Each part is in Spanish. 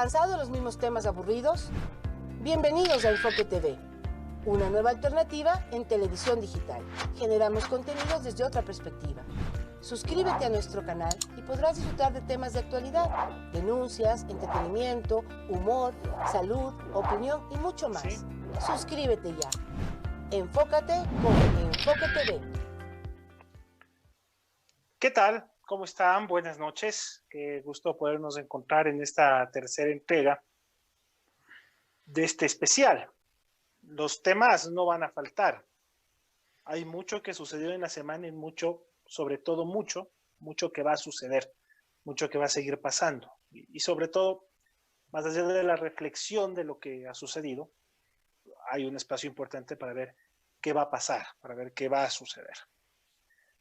¿Cansado de los mismos temas aburridos? Bienvenidos a Enfoque TV, una nueva alternativa en televisión digital. Generamos contenidos desde otra perspectiva. Suscríbete a nuestro canal y podrás disfrutar de temas de actualidad, denuncias, entretenimiento, humor, salud, opinión y mucho más. ¿Sí? Suscríbete ya. Enfócate con Enfoque TV. ¿Qué tal? ¿Cómo están? Buenas noches. Qué gusto podernos encontrar en esta tercera entrega de este especial. Los temas no van a faltar. Hay mucho que sucedió en la semana y mucho, sobre todo mucho que va a suceder, mucho que va a seguir pasando. Y sobre todo, más allá de la reflexión de lo que ha sucedido, hay un espacio importante para ver qué va a pasar, para ver qué va a suceder.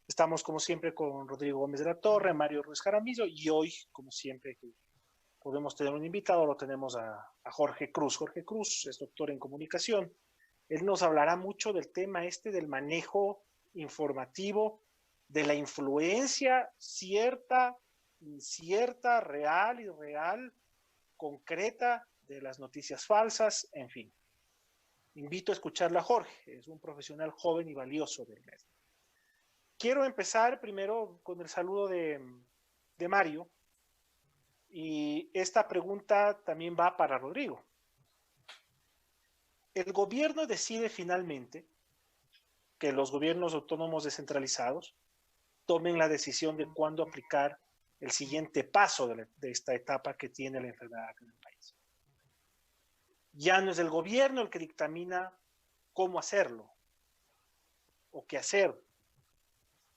Estamos, como siempre, con Rodrigo Gómez de la Torre, Mario Ruiz Jaramillo, y hoy, como siempre, que podemos tener un invitado, lo tenemos a Jorge Cruz. Jorge Cruz es doctor en comunicación. Él nos hablará mucho del tema del manejo informativo, de la influencia cierta, incierta, real, irreal, concreta, de las noticias falsas, en fin. Invito a escucharla a Jorge, es un profesional joven y valioso del medio. Quiero empezar primero con el saludo de Mario, y esta pregunta también va para Rodrigo. El gobierno decide finalmente que los gobiernos autónomos descentralizados tomen la decisión de cuándo aplicar el siguiente paso de esta etapa que tiene la enfermedad en el país. Ya no es el gobierno el que dictamina cómo hacerlo o qué hacer.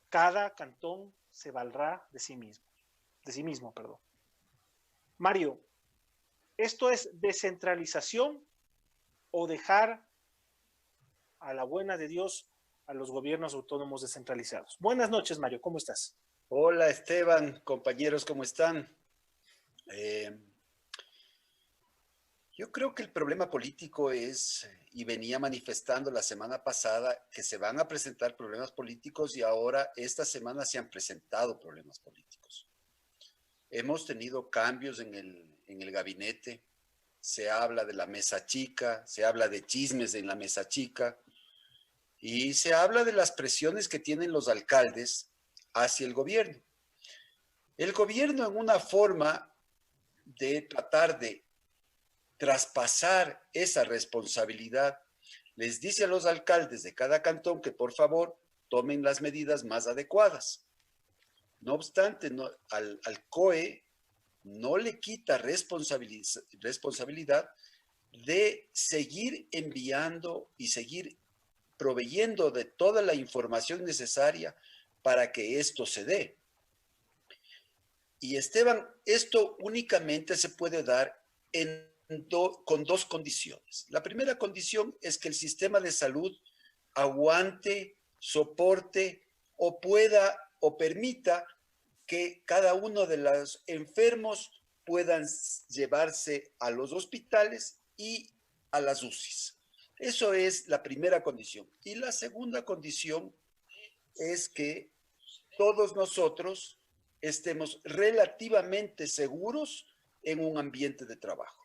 Cada cantón se valdrá de sí mismo. Mario, ¿esto es descentralización o dejar a la buena de Dios a los gobiernos autónomos descentralizados? Buenas noches, Mario, ¿cómo estás? Hola, Esteban, compañeros, ¿cómo están? Yo creo que el problema político es, y venía manifestando la semana pasada, que se van a presentar problemas políticos y ahora esta semana se han presentado problemas políticos. Hemos tenido cambios en el gabinete, se habla de la mesa chica, se habla de chismes en la mesa chica y se habla de las presiones que tienen los alcaldes hacia el gobierno. El gobierno, en una forma de tratar de traspasar esa responsabilidad, les dice a los alcaldes de cada cantón que por favor tomen las medidas más adecuadas. No obstante, al COE no le quita responsabilidad de seguir enviando y seguir proveyendo de toda la información necesaria para que esto se dé. Y Esteban, esto únicamente se puede dar con dos condiciones. La primera condición es que el sistema de salud aguante, soporte o pueda o permita que cada uno de los enfermos puedan llevarse a los hospitales y a las UCIs. Eso es la primera condición. Y la segunda condición es que todos nosotros estemos relativamente seguros en un ambiente de trabajo.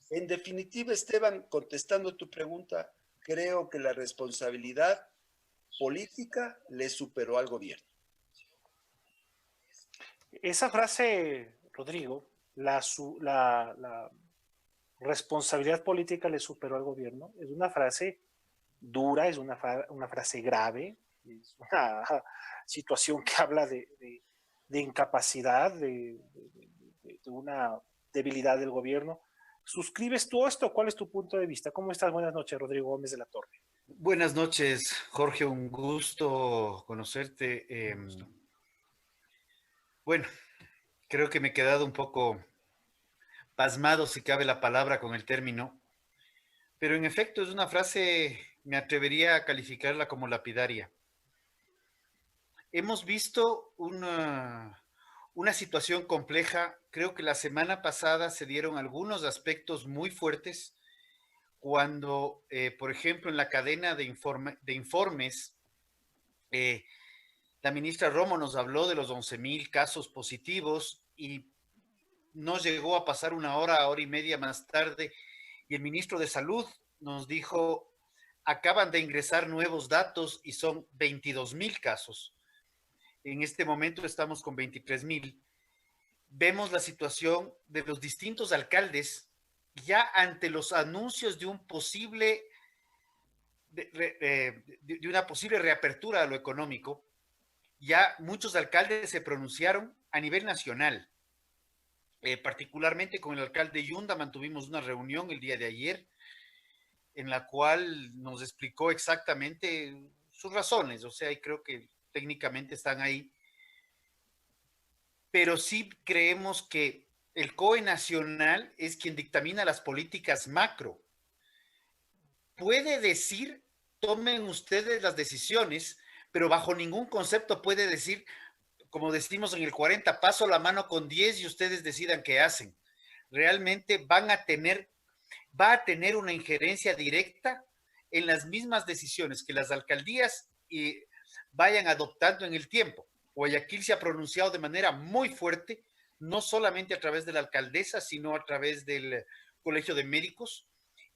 En definitiva, Esteban, contestando tu pregunta, creo que la responsabilidad política le superó al gobierno. Esa frase, Rodrigo, la responsabilidad política le superó al gobierno, es una frase dura, es una frase grave, es una situación que habla de incapacidad, de una debilidad del gobierno. ¿Suscribes tú esto? ¿Cuál es tu punto de vista? ¿Cómo estás? Buenas noches, Rodrigo Gómez de la Torre. Buenas noches, Jorge, un gusto conocerte. Bueno, creo que me he quedado un poco pasmado, si cabe la palabra, con el término, pero en efecto es una frase, me atrevería a calificarla como lapidaria. Hemos visto una situación compleja. Creo que la semana pasada se dieron algunos aspectos muy fuertes cuando, por ejemplo, en la cadena de informes, la ministra Romo nos habló de los 11,000 casos positivos y no llegó a pasar una hora, hora y media más tarde, y el ministro de Salud nos dijo, acaban de ingresar nuevos datos y son 22,000 casos. En este momento estamos con 23,000. Vemos la situación de los distintos alcaldes ya ante los anuncios de un posible, de una posible reapertura a lo económico. Ya muchos alcaldes se pronunciaron a nivel nacional. Particularmente con el alcalde Yunda mantuvimos una reunión el día de ayer en la cual nos explicó exactamente sus razones, o sea, y creo que técnicamente están ahí, pero sí creemos que el COE nacional es quien dictamina las políticas macro. Puede decir, tomen ustedes las decisiones, pero bajo ningún concepto puede decir, como decimos en el 40, paso la mano con 10 y ustedes decidan qué hacen. Realmente va a tener una injerencia directa en las mismas decisiones que las alcaldías vayan adoptando en el tiempo. Guayaquil se ha pronunciado de manera muy fuerte, no solamente a través de la alcaldesa, sino a través del Colegio de Médicos.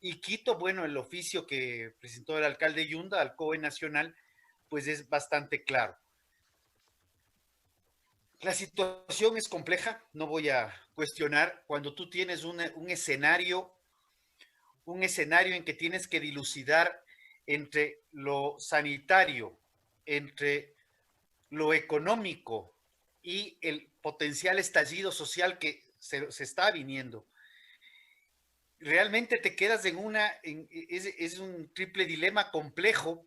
Y Quito, bueno, el oficio que presentó el alcalde Yunda al COE nacional, pues es bastante claro. La situación es compleja, no voy a cuestionar, cuando tú tienes un escenario en que tienes que dilucidar entre lo sanitario, entre lo económico y el potencial estallido social que se está viniendo. Realmente te quedas es un triple dilema complejo,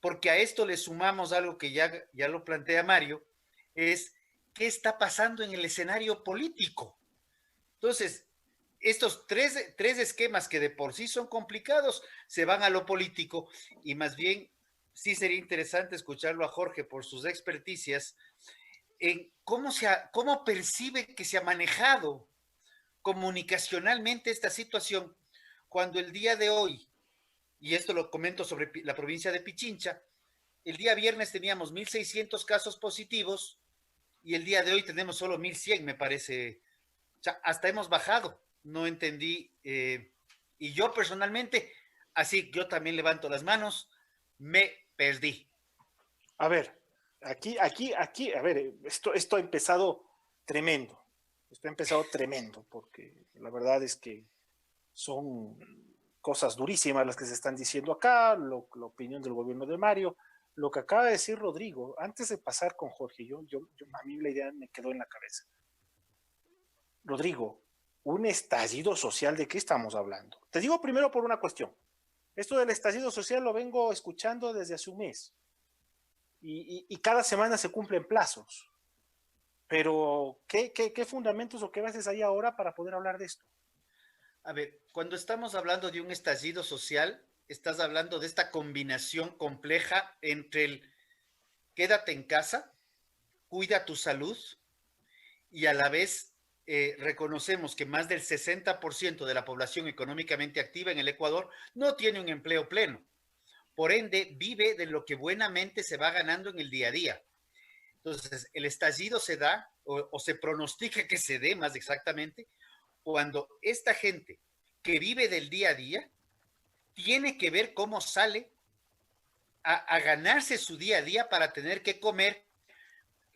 porque a esto le sumamos algo que ya lo plantea Mario, es qué está pasando en el escenario político. Entonces, estos tres esquemas que de por sí son complicados se van a lo político, y más bien sí sería interesante escucharlo a Jorge por sus experticias en cómo percibe que se ha manejado comunicacionalmente esta situación, cuando el día de hoy, y esto lo comento sobre la provincia de Pichincha, el día viernes teníamos 1,600 casos positivos y el día de hoy tenemos solo 1,100, me parece. O sea, hasta hemos bajado. No entendí. Y yo personalmente, así yo también levanto las manos, me perdí. A ver, aquí, a ver, esto ha empezado tremendo. Esto ha empezado tremendo, porque la verdad es que son cosas durísimas las que se están diciendo acá, la opinión del gobierno de Mario, lo que acaba de decir Rodrigo. Antes de pasar con Jorge, a mí la idea me quedó en la cabeza. Rodrigo, un estallido social, ¿de qué estamos hablando? Te digo primero por una cuestión. Esto del estallido social lo vengo escuchando desde hace un mes. Y cada semana se cumplen plazos. Pero, ¿qué fundamentos o qué bases hay ahora para poder hablar de esto? A ver, cuando estamos hablando de un estallido social, estás hablando de esta combinación compleja entre el quédate en casa, cuida tu salud, y a la vez reconocemos que más del 60% de la población económicamente activa en el Ecuador no tiene un empleo pleno. Por ende, vive de lo que buenamente se va ganando en el día a día. Entonces, el estallido se da, o se pronostica que se dé más exactamente, cuando esta gente que vive del día a día tiene que ver cómo sale a ganarse su día a día para tener que comer,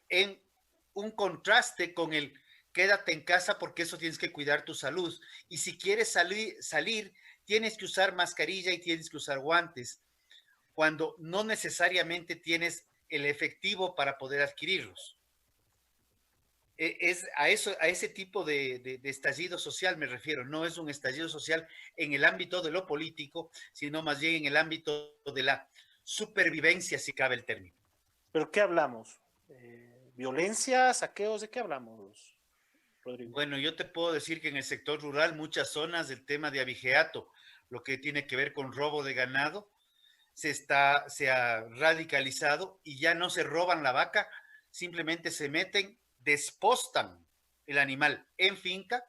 en un contraste con el quédate en casa porque eso tienes que cuidar tu salud. Y si quieres salir, tienes que usar mascarilla y tienes que usar guantes, cuando no necesariamente tienes el efectivo para poder adquirirlos. Es a ese tipo de estallido social me refiero. No es un estallido social en el ámbito de lo político, sino más bien en el ámbito de la supervivencia, si cabe el término. ¿Pero qué hablamos? ¿Violencia, saqueos? ¿De qué hablamos, Rodrigo? Bueno, yo te puedo decir que en el sector rural, muchas zonas, el tema de abigeato, lo que tiene que ver con robo de ganado, se ha radicalizado, y ya no se roban la vaca, simplemente se meten, despostan el animal en finca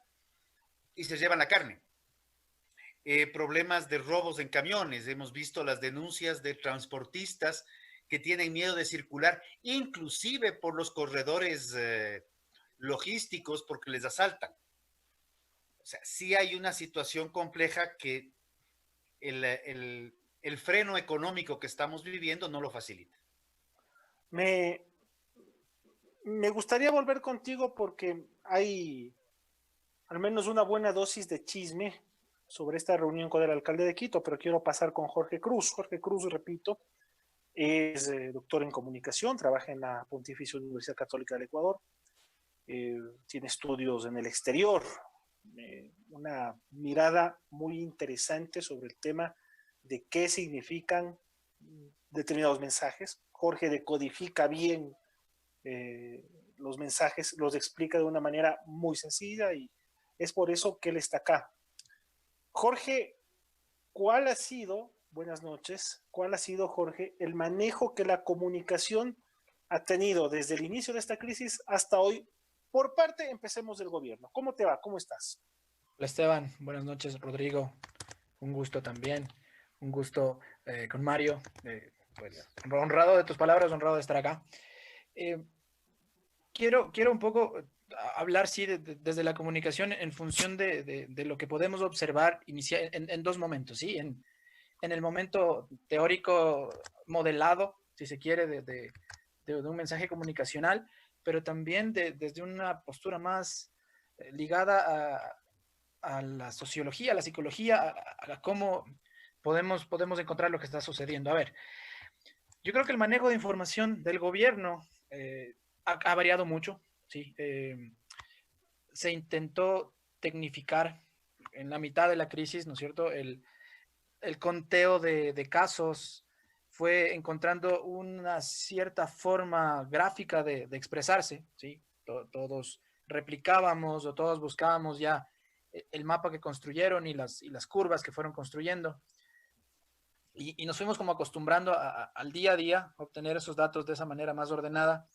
y se llevan la carne. Problemas de robos en camiones, hemos visto las denuncias de transportistas que tienen miedo de circular, inclusive por los corredores logísticos, porque les asaltan. O sea, sí hay una situación compleja que el freno económico que estamos viviendo no lo facilita. Me, me gustaría volver contigo porque hay al menos una buena dosis de chisme sobre esta reunión con el alcalde de Quito, pero quiero pasar con Jorge Cruz. Jorge Cruz, repito, es doctor en comunicación, trabaja en la Pontificia Universidad Católica del Ecuador, tiene estudios en el exterior, una mirada muy interesante sobre el tema de qué significan determinados mensajes. Jorge decodifica bien los mensajes, los explica de una manera muy sencilla y es por eso que él está acá. Jorge, ¿cuál ha sido, buenas noches, cuál ha sido, Jorge, el manejo que la comunicación ha tenido desde el inicio de esta crisis hasta hoy por parte, empecemos, del gobierno? ¿Cómo te va? ¿Cómo estás? Hola Esteban, buenas noches Rodrigo, un gusto también, un gusto con Mario, pues honrado de tus palabras, honrado de estar acá. Eh, quiero un poco hablar, sí, desde la comunicación en función de lo que podemos observar en dos momentos, ¿sí? En el momento teórico modelado, si se quiere, de un mensaje comunicacional, pero también desde una postura más ligada a la sociología, a la psicología, a cómo podemos encontrar lo que está sucediendo. A ver, yo creo que el manejo de información del gobierno ha variado mucho, ¿sí? Se intentó tecnificar en la mitad de la crisis, ¿no es cierto? El conteo de casos fue encontrando una cierta forma gráfica de expresarse, ¿sí? Todos replicábamos o todos buscábamos ya el mapa que construyeron y las curvas que fueron construyendo. Y nos fuimos como acostumbrando al día a día, a obtener esos datos de esa manera más ordenada.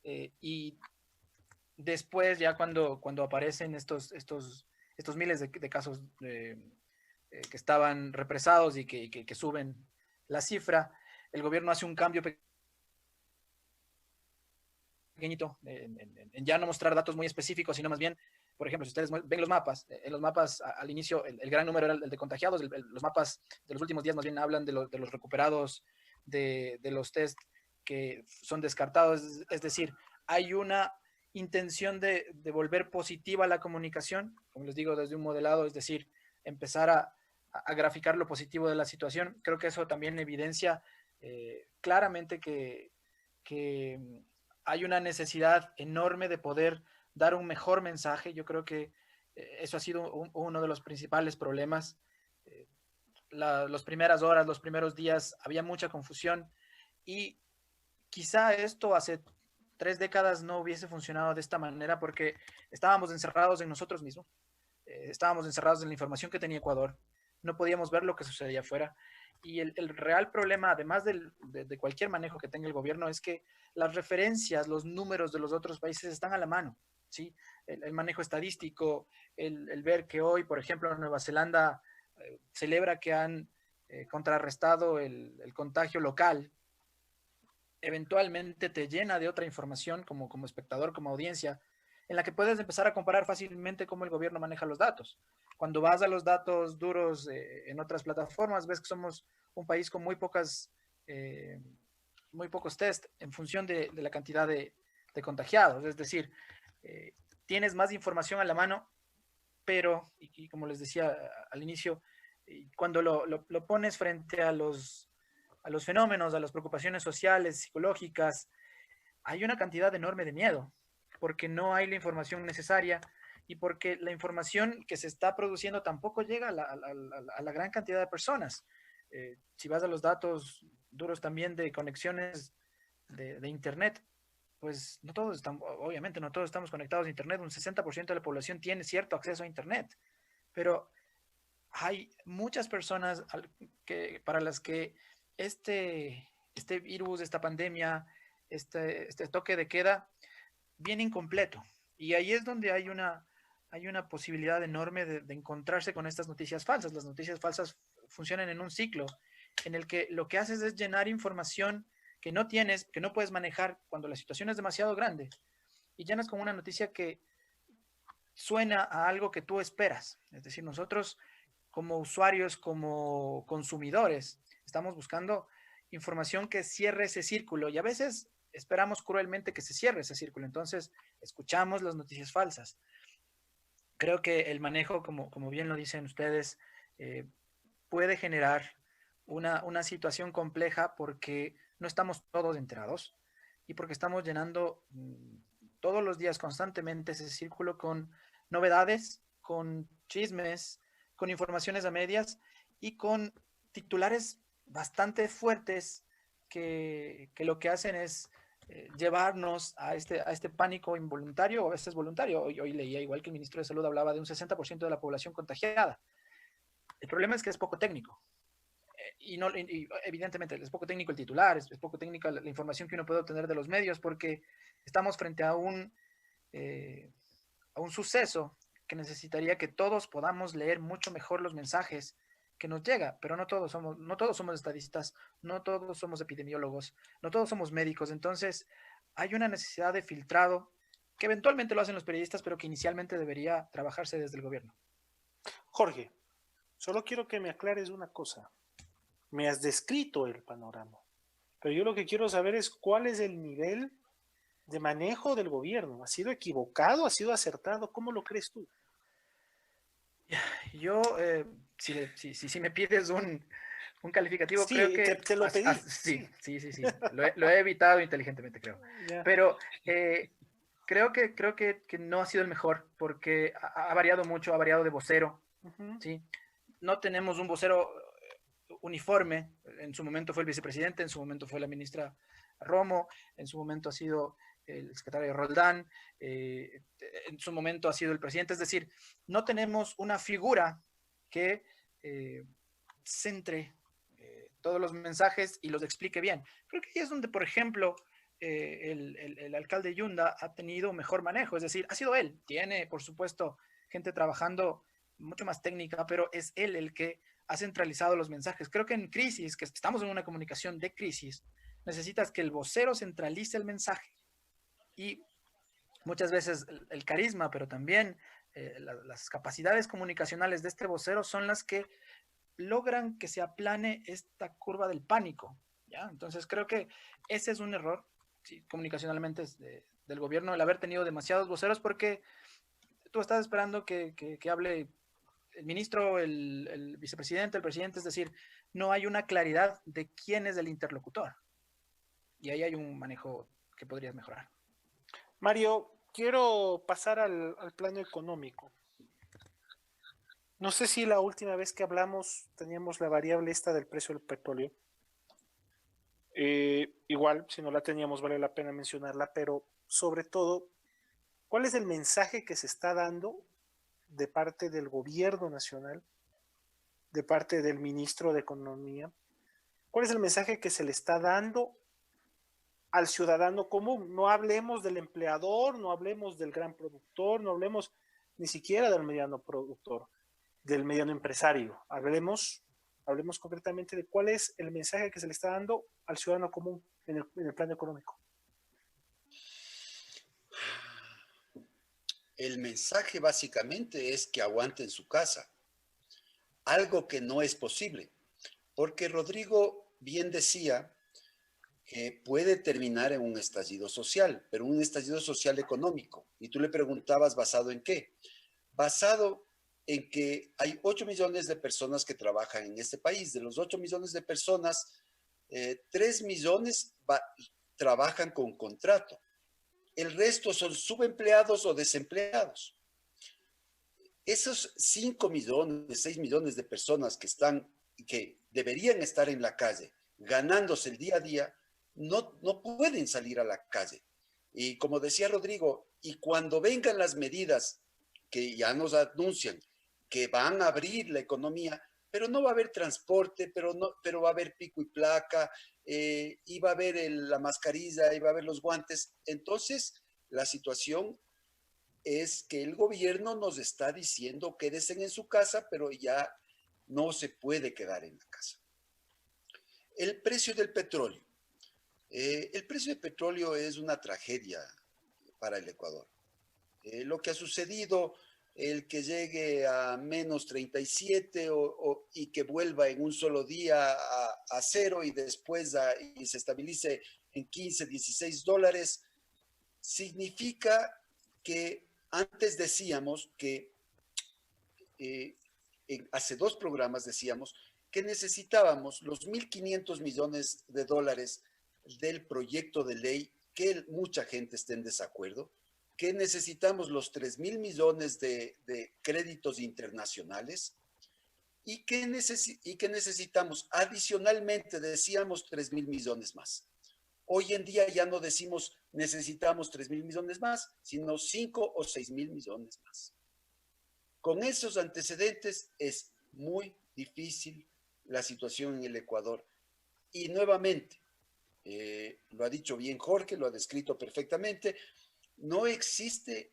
Y después, ya cuando aparecen estos miles de casos que estaban represados y que suben la cifra, el gobierno hace un cambio pequeñito en ya no mostrar datos muy específicos, sino más bien, por ejemplo, si ustedes ven los mapas, en los mapas al inicio el gran número era el de contagiados, los mapas de los últimos días más bien hablan de los recuperados, de los test que son descartados, es decir, hay una intención de volver positiva la comunicación, como les digo, desde un modelado, es decir, empezar a graficar lo positivo de la situación. Creo que eso también evidencia claramente que hay una necesidad enorme de poder dar un mejor mensaje. Yo creo que eso ha sido uno de los principales problemas. Las primeras horas, los primeros días, había mucha confusión y quizá esto hace 3 décadas no hubiese funcionado de esta manera porque estábamos encerrados en nosotros mismos, estábamos encerrados en la información que tenía Ecuador, no podíamos ver lo que sucedía afuera. Y el real problema, además de cualquier manejo que tenga el gobierno, es que las referencias, los números de los otros países están a la mano, ¿sí? El manejo estadístico, el ver que hoy, por ejemplo, Nueva Zelanda celebra que han contrarrestado el contagio local, eventualmente te llena de otra información como espectador, como audiencia, en la que puedes empezar a comparar fácilmente cómo el gobierno maneja los datos. Cuando vas a los datos duros en otras plataformas, ves que somos un país con muy pocos test en función de la cantidad de contagiados. Es decir, tienes más información a la mano, pero, y como les decía al inicio, cuando lo pones frente a los fenómenos, a las preocupaciones sociales, psicológicas, hay una cantidad enorme de miedo, porque no hay la información necesaria y porque la información que se está produciendo tampoco llega a la gran cantidad de personas. Si vas a los datos duros también de conexiones de Internet, pues no todos estamos, obviamente no todos estamos conectados a Internet, un 60% de la población tiene cierto acceso a Internet, pero hay muchas personas para las que este virus, esta pandemia, este toque de queda viene incompleto. Y ahí es donde hay una posibilidad enorme de encontrarse con estas noticias falsas. Las noticias falsas funcionan en un ciclo en el que lo que haces es llenar información que no tienes, que no puedes manejar cuando la situación es demasiado grande. Y llenas con una noticia que suena a algo que tú esperas. Es decir, nosotros como usuarios, como consumidores, estamos buscando información que cierre ese círculo y a veces esperamos cruelmente que se cierre ese círculo. Entonces, escuchamos las noticias falsas. Creo que el manejo, como bien lo dicen ustedes, puede generar una situación compleja porque no estamos todos enterados y porque estamos llenando todos los días constantemente ese círculo con novedades, con chismes, con informaciones a medias y con titulares bastante fuertes que lo que hacen es llevarnos a este pánico involuntario o a veces voluntario. Hoy leía igual que el ministro de Salud hablaba de un 60% de la población contagiada. El problema es que es poco técnico. Y evidentemente es poco técnico el titular, es poco técnica la información que uno puede obtener de los medios porque estamos frente a un suceso que necesitaría que todos podamos leer mucho mejor los mensajes que nos llega, pero no todos somos estadistas, no todos somos epidemiólogos, no todos somos médicos, entonces hay una necesidad de filtrado que eventualmente lo hacen los periodistas, pero que inicialmente debería trabajarse desde el gobierno. Jorge, solo quiero que me aclares una cosa. Me has descrito el panorama, pero yo lo que quiero saber es cuál es el nivel de manejo del gobierno. ¿Ha sido equivocado? ¿Ha sido acertado? ¿Cómo lo crees tú? Yo, si me pides un calificativo, sí, creo que... te lo pedí. Sí. Lo he evitado inteligentemente, creo. Yeah. Pero creo que no ha sido el mejor porque ha variado mucho, ha variado de vocero. ¿Sí? No tenemos un vocero uniforme. En su momento fue el vicepresidente, en su momento fue la ministra Romo, en su momento ha sido el secretario Roldán, en su momento ha sido el presidente. Es decir, no tenemos una figura que centre todos los mensajes y los explique bien. Creo que ahí es donde, por ejemplo, el alcalde Yunda ha tenido mejor manejo, es decir, ha sido él. Tiene, por supuesto, gente trabajando mucho más técnica, pero es él el que ha centralizado los mensajes. Creo que en crisis, que estamos en una comunicación de crisis, necesitas que el vocero centralice el mensaje. Y muchas veces el carisma, pero también las capacidades comunicacionales de este vocero son las que logran que se aplane esta curva del pánico, ¿ya? Entonces creo que ese es un error, sí, comunicacionalmente del gobierno, el haber tenido demasiados voceros, porque tú estás esperando que hable el ministro, el vicepresidente, el presidente, es decir, no hay una claridad de quién es el interlocutor. Y ahí hay un manejo que podrías mejorar. Mario, quiero pasar al plano económico. No sé si la última vez que hablamos teníamos la variable esta del precio del petróleo. Igual, si no la teníamos, vale la pena mencionarla, pero sobre todo, ¿cuál es el mensaje que se está dando de parte del gobierno nacional, de parte del ministro de Economía? ¿Cuál es el mensaje que se le está dando al ciudadano común? No hablemos del empleador, no hablemos del gran productor, no hablemos ni siquiera del mediano productor, del mediano empresario. Hablemos concretamente de cuál es el mensaje que se le está dando al ciudadano común en el plano económico. El mensaje básicamente es que aguante en su casa, algo que no es posible, porque Rodrigo bien decía que puede terminar en un estallido social, pero un estallido social económico. Y tú le preguntabas, ¿basado en qué? Basado en que hay 8 millones de personas que trabajan en este país. De los 8 millones de personas, 3 millones trabajan con contrato. El resto son subempleados o desempleados. Esos 5 millones, 6 millones de personas que deberían estar en la calle, ganándose el día a día, no pueden salir a la calle. Y como decía Rodrigo, y cuando vengan las medidas que ya nos anuncian, que van a abrir la economía, pero no va a haber transporte, pero va a haber pico y placa, y va a haber la mascarilla, y va a haber los guantes. Entonces, la situación es que el gobierno nos está diciendo quédense en su casa, pero ya no se puede quedar en la casa. El precio del petróleo. El precio del petróleo es una tragedia para el Ecuador. Lo que ha sucedido el que llegue a menos 37 y que vuelva en un solo día a cero y después y se estabilice en 15, 16 dólares, significa que antes decíamos que, hace 2 programas decíamos que necesitábamos los 1.500 millones de dólares del proyecto de ley, que mucha gente esté en desacuerdo, que necesitamos los 3.000 millones de créditos internacionales y que necesitamos adicionalmente, decíamos, 3.000 millones más. Hoy en día ya no decimos necesitamos 3.000 millones más, sino 5 o 6.000 millones más. Con esos antecedentes es muy difícil la situación en el Ecuador. Y nuevamente, lo ha dicho bien Jorge, lo ha descrito perfectamente, no existe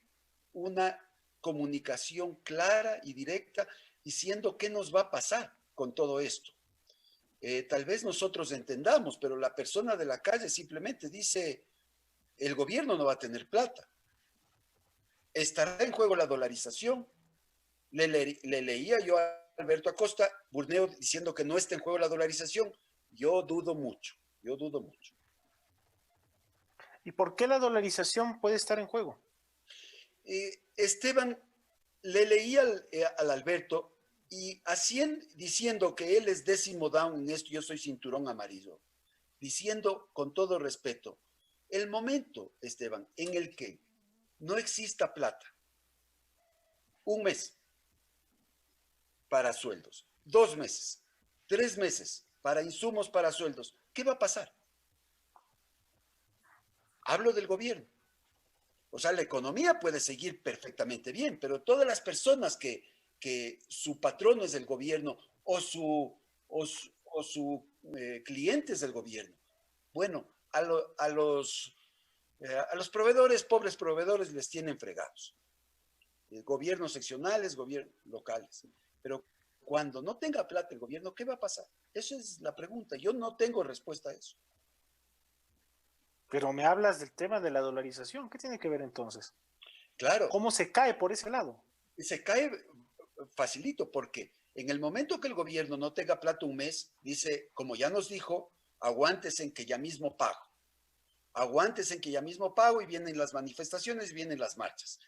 una comunicación clara y directa diciendo qué nos va a pasar con todo esto. Tal vez nosotros entendamos, pero la persona de la calle simplemente dice, el gobierno no va a tener plata. Estará en juego la dolarización. Le leía yo a Alberto Acosta, Burneo, diciendo que no está en juego la dolarización. Yo dudo mucho. ¿Y por qué la dolarización puede estar en juego? Esteban, le leía al Alberto y diciendo que él es décimo down en esto, yo soy cinturón amarillo, diciendo con todo respeto, el momento, Esteban, en el que no exista plata, 1 mes para sueldos, 2 meses, 3 meses para insumos para sueldos, ¿qué va a pasar? Hablo del gobierno. O sea, la economía puede seguir perfectamente bien, pero todas las personas que su patrono es el gobierno o su cliente es el gobierno, bueno, a los proveedores, pobres proveedores, les tienen fregados. Gobiernos seccionales, gobiernos locales. Pero cuando no tenga plata el gobierno, ¿qué va a pasar? Esa es la pregunta. Yo no tengo respuesta a eso. Pero me hablas del tema de la dolarización. ¿Qué tiene que ver entonces? Claro. ¿Cómo se cae por ese lado? Se cae facilito porque en el momento que el gobierno no tenga plata 1 mes, dice, como ya nos dijo, aguántese en que ya mismo pago. Aguántese en que ya mismo pago y vienen las manifestaciones, vienen las marchas.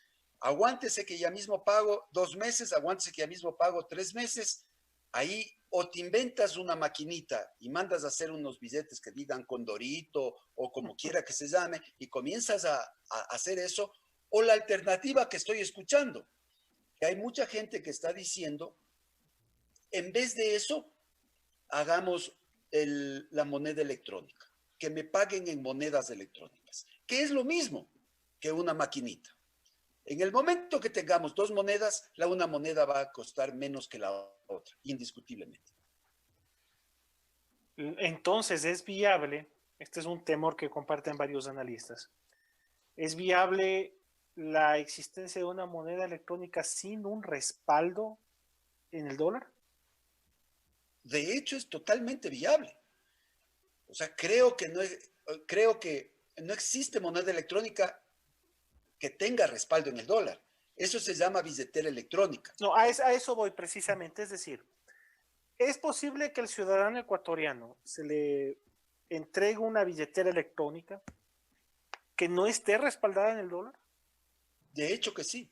Aguántese que ya mismo pago 2 meses, aguántese que ya mismo pago 3 meses. Ahí o te inventas una maquinita y mandas a hacer unos billetes que digan Condorito o como quiera que se llame y comienzas a hacer eso, o la alternativa que estoy escuchando, que hay mucha gente que está diciendo, en vez de eso, hagamos la moneda electrónica, que me paguen en monedas electrónicas, que es lo mismo que una maquinita. En el momento que tengamos 2 monedas, una moneda va a costar menos que la otra, indiscutiblemente. Entonces, es viable, este es un temor que comparten varios analistas, ¿es viable la existencia de una moneda electrónica sin un respaldo en el dólar? De hecho, es totalmente viable. O sea, creo que no existe moneda electrónica que tenga respaldo en el dólar. Eso se llama billetera electrónica. No, a eso voy precisamente. Es decir, ¿es posible que el ciudadano ecuatoriano se le entregue una billetera electrónica que no esté respaldada en el dólar? De hecho que sí.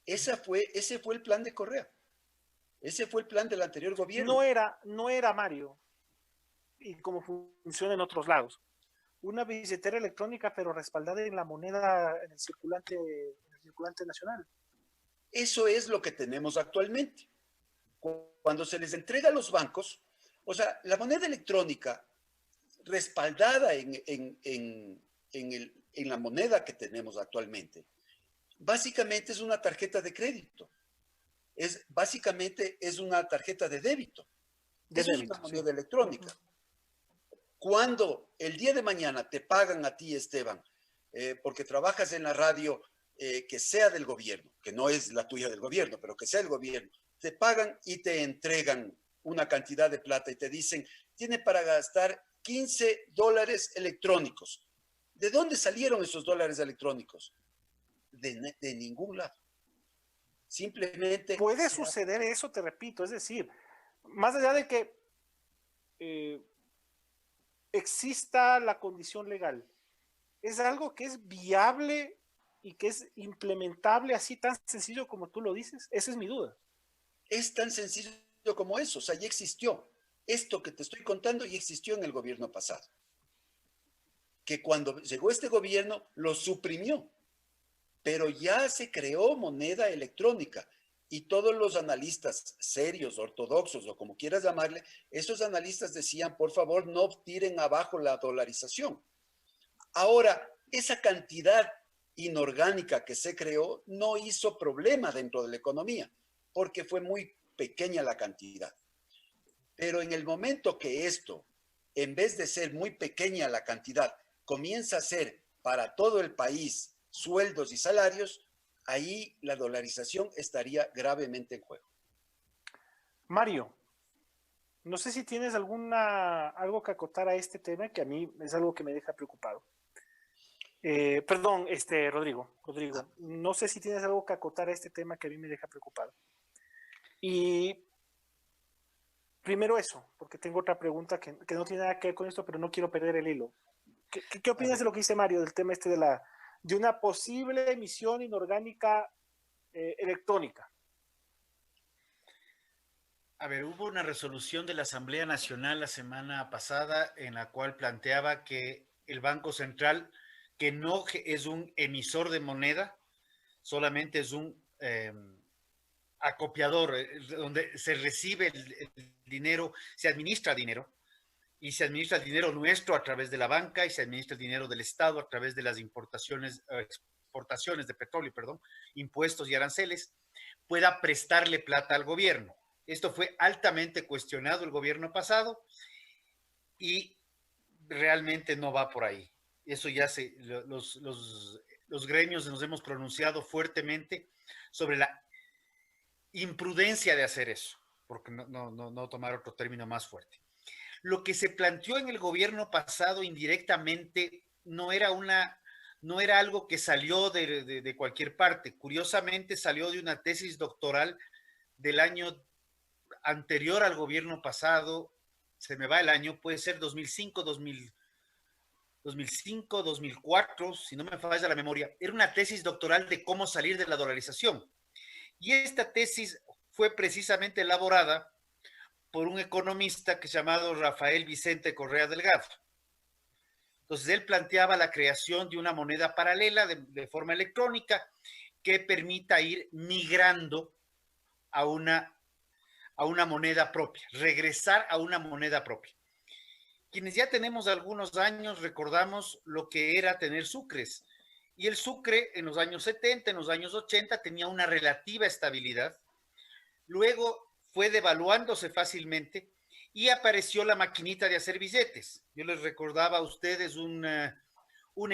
Ese fue el plan de Correa. Ese fue el plan del anterior gobierno. No era Mario, y como funciona en otros lados, una billetera electrónica pero respaldada en la moneda, en el circulante nacional. Eso es lo que tenemos actualmente. Cuando se les entrega a los bancos, o sea, la moneda electrónica respaldada en la moneda que tenemos actualmente, básicamente es una tarjeta de crédito. Básicamente es una tarjeta de débito. Es una moneda electrónica. Cuando el día de mañana te pagan a ti, Esteban, porque trabajas en la radio que sea del gobierno, que no es la tuya del gobierno, pero que sea del gobierno, te pagan y te entregan una cantidad de plata y te dicen, tiene para gastar 15 dólares electrónicos. ¿De dónde salieron esos dólares electrónicos? De ningún lado. Simplemente... Puede suceder eso, te repito, es decir, más allá de que exista la condición legal, es algo que es viable y que es implementable así tan sencillo como tú lo dices. Esa es mi duda. Es tan sencillo como eso, o sea, ya existió. Esto que te estoy contando ya existió en el gobierno pasado. Que cuando llegó este gobierno lo suprimió, pero ya se creó moneda electrónica y todos los analistas serios, ortodoxos o como quieras llamarle, esos analistas decían, por favor, no tiren abajo la dolarización. Ahora, esa cantidad inorgánica que se creó no hizo problema dentro de la economía, porque fue muy pequeña la cantidad. Pero en el momento que esto, en vez de ser muy pequeña la cantidad, comienza a ser para todo el país sueldos y salarios, ahí la dolarización estaría gravemente en juego. Mario, no sé si tienes algo que acotar a este tema, que a mí es algo que me deja preocupado. Perdón, Rodrigo, no sé si tienes algo que acotar a este tema que a mí me deja preocupado. Y primero eso, porque tengo otra pregunta que no tiene nada que ver con esto, pero no quiero perder el hilo. ¿Qué opinas de lo que dice Mario del tema de una posible emisión inorgánica electrónica? A ver, hubo una resolución de la Asamblea Nacional la semana pasada en la cual planteaba que el Banco Central, que no es un emisor de moneda, solamente es un acopiador, donde se recibe el dinero, se administra dinero, y se administra el dinero nuestro a través de la banca y se administra el dinero del Estado a través de las exportaciones de petróleo, perdón, impuestos y aranceles, pueda prestarle plata al gobierno. Esto fue altamente cuestionado el gobierno pasado y realmente no va por ahí. Eso ya los gremios nos hemos pronunciado fuertemente sobre la imprudencia de hacer eso, porque no tomar otro término más fuerte. Lo que se planteó en el gobierno pasado indirectamente no era algo que salió de cualquier parte. Curiosamente salió de una tesis doctoral del año anterior al gobierno pasado, se me va el año, puede ser 2005, 2004, si no me falla la memoria. Era una tesis doctoral de cómo salir de la dolarización. Y esta tesis fue precisamente elaborada por un economista que es llamado Rafael Vicente Correa Delgado. Entonces, él planteaba la creación de una moneda paralela de forma electrónica que permita ir migrando a una moneda propia, regresar a una moneda propia. Quienes ya tenemos algunos años recordamos lo que era tener sucres. Y el sucre en los años 70, en los años 80 tenía una relativa estabilidad. Luego fue devaluándose fácilmente y apareció la maquinita de hacer billetes. Yo les recordaba a ustedes un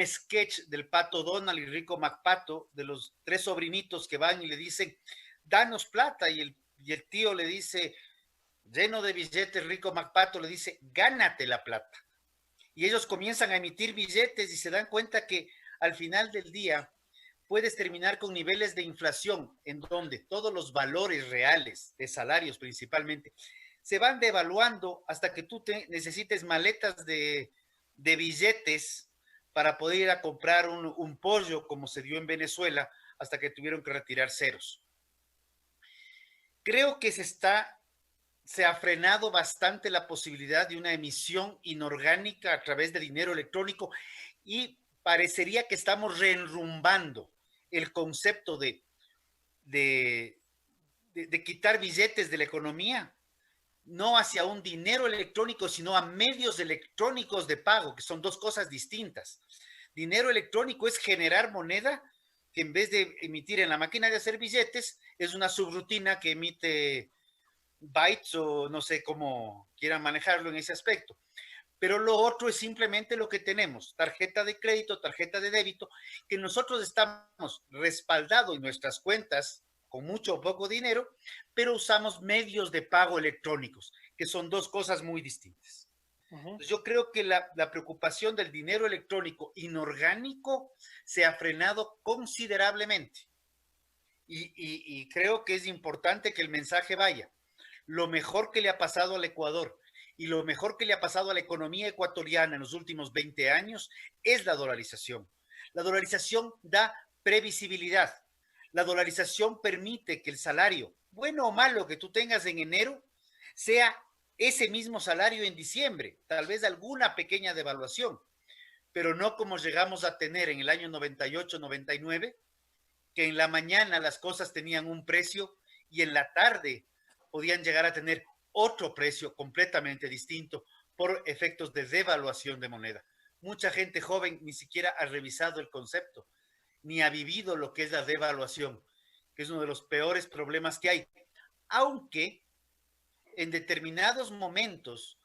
sketch del Pato Donald y Rico McPato, de los tres sobrinitos que van y le dicen, danos plata, y el tío le dice, lleno de billetes, Rico McPato le dice, gánate la plata. Y ellos comienzan a emitir billetes y se dan cuenta que al final del día puedes terminar con niveles de inflación en donde todos los valores reales de salarios principalmente se van devaluando hasta que tú necesites maletas de billetes para poder ir a comprar un pollo, como se dio en Venezuela, hasta que tuvieron que retirar ceros. Creo que se ha frenado bastante la posibilidad de una emisión inorgánica a través de dinero electrónico y parecería que estamos reenrumbando el concepto de quitar billetes de la economía, no hacia un dinero electrónico, sino a medios electrónicos de pago, que son dos cosas distintas. Dinero electrónico es generar moneda que en vez de emitir en la máquina de hacer billetes, es una subrutina que emite bytes o no sé cómo quieran manejarlo en ese aspecto. Pero lo otro es simplemente lo que tenemos, tarjeta de crédito, tarjeta de débito, que nosotros estamos respaldados en nuestras cuentas con mucho o poco dinero, pero usamos medios de pago electrónicos, que son dos cosas muy distintas. Entonces, yo creo que la preocupación del dinero electrónico inorgánico se ha frenado considerablemente. y creo que es importante que el mensaje vaya. Lo mejor que le ha pasado al Ecuador y lo mejor que le ha pasado a la economía ecuatoriana en los últimos 20 años es la dolarización. La dolarización da previsibilidad. La dolarización permite que el salario, bueno o malo que tú tengas en enero, sea ese mismo salario en diciembre, tal vez alguna pequeña devaluación, pero no como llegamos a tener en el año 98, 99, que en la mañana las cosas tenían un precio y en la tarde podían llegar a tener otro precio completamente distinto por efectos de devaluación de moneda. Mucha gente joven ni siquiera ha revisado el concepto, ni ha vivido lo que es la devaluación, que es uno de los peores problemas que hay. Aunque en determinados momentos